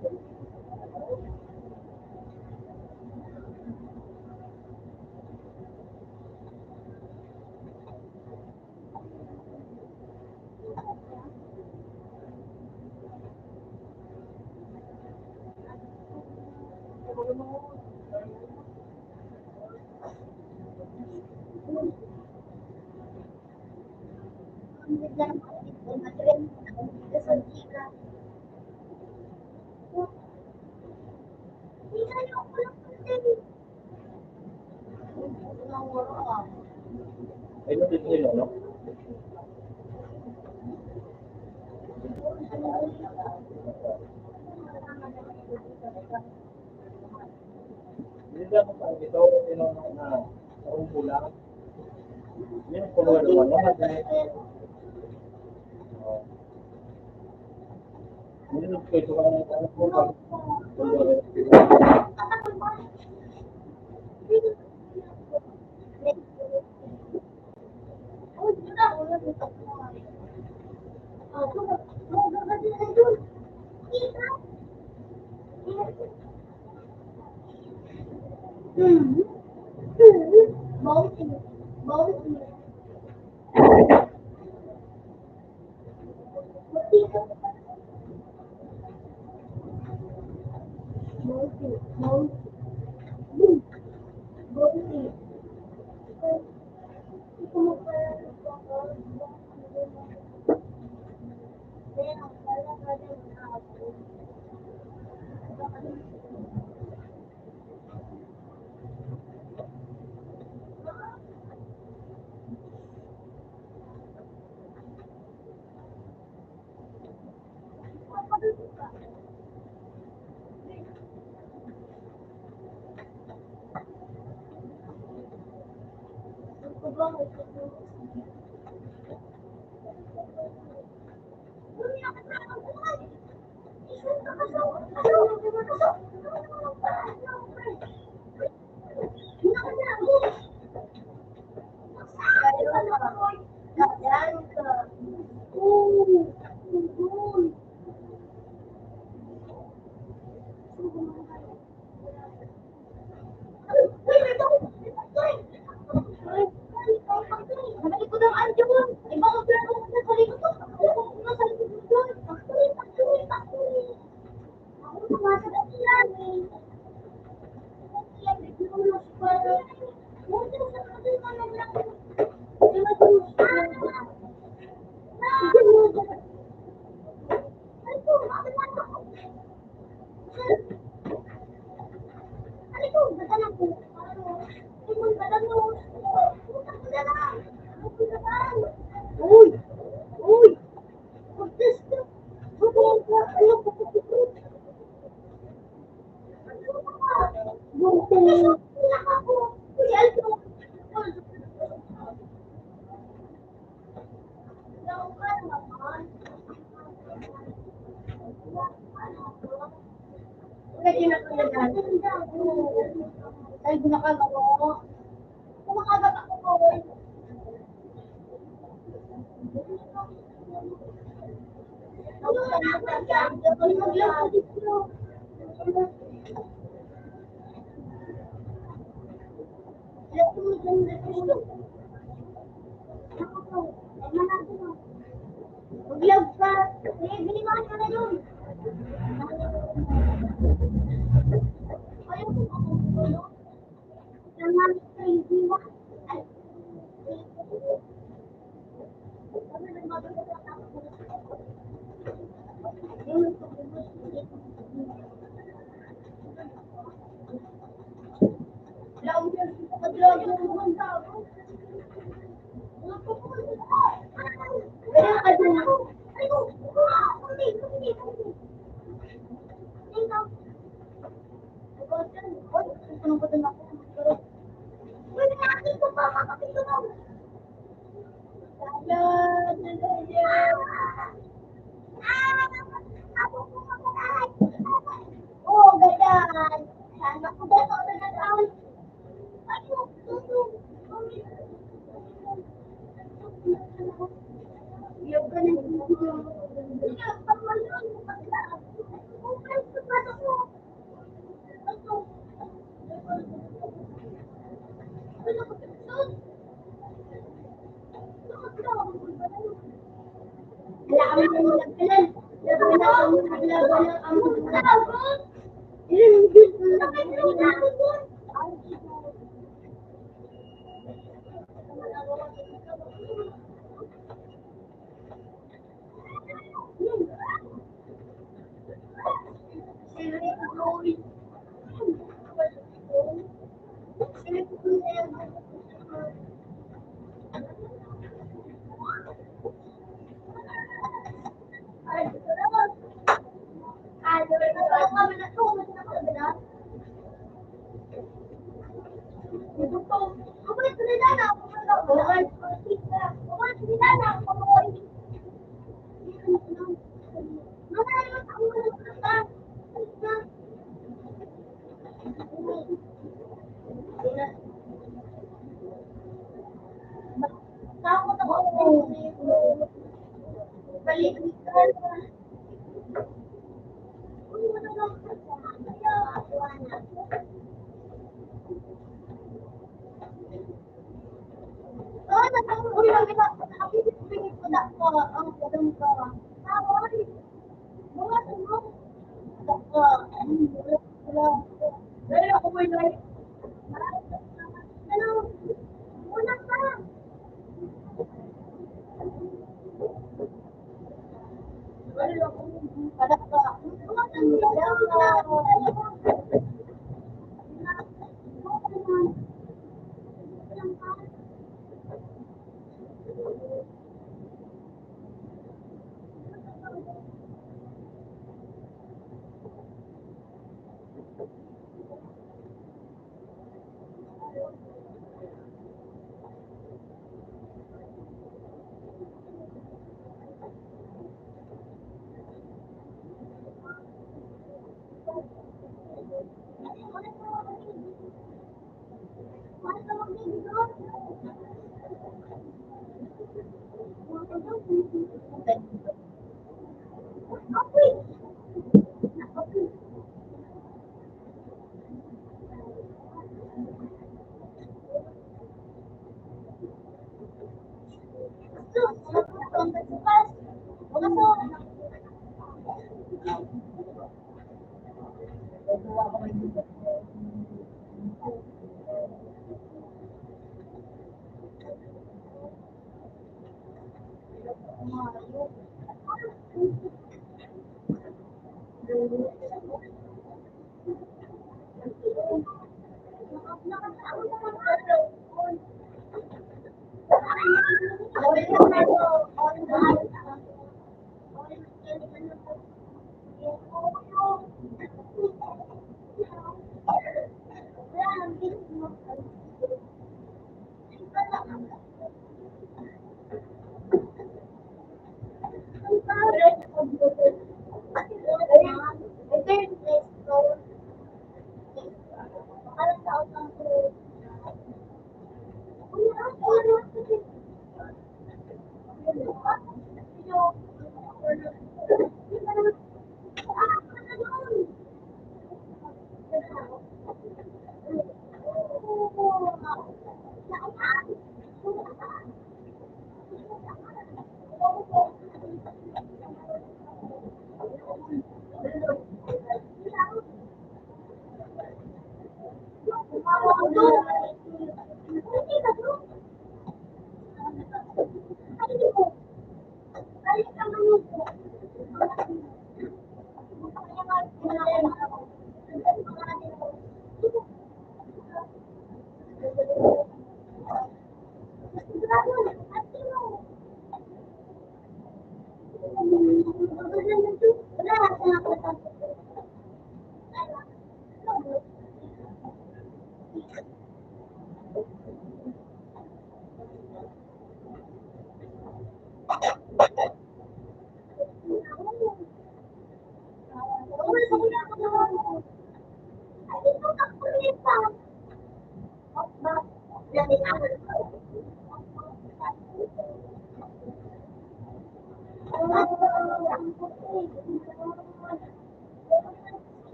Ay, no, din nila, no? Hindi ako sa ito, na sa lang. Yan, kung ano naman, hindi ko ito ka ng ano po ba? Ay, ginakala ko. Kumakagat ako ko. Mag-vlog pa. Eh, biniwan ka na yun. Ayaw ko makapagulong. Naman crazy one. Ay, Oh, ganyan. Anak ko ba ito na tawag? Ano? Yung ganun. Yung pagmalun. Umayos ka ba ako? Ano? Ano ko ito? Wala kami ng nagkalan. Wala kami ng naglaban ng amon. Ilan yung Diyos na nagkalan? Takot ako. Balikan. Oh, nagkakaroon lang kita. Nakapipipingin ko na ko ang kudong ko. Tawag. Mga tulong. Dahil ako may life. Ano? Una ka. Dahil ako Padak ka. Mga tulong. Thank you. Wow!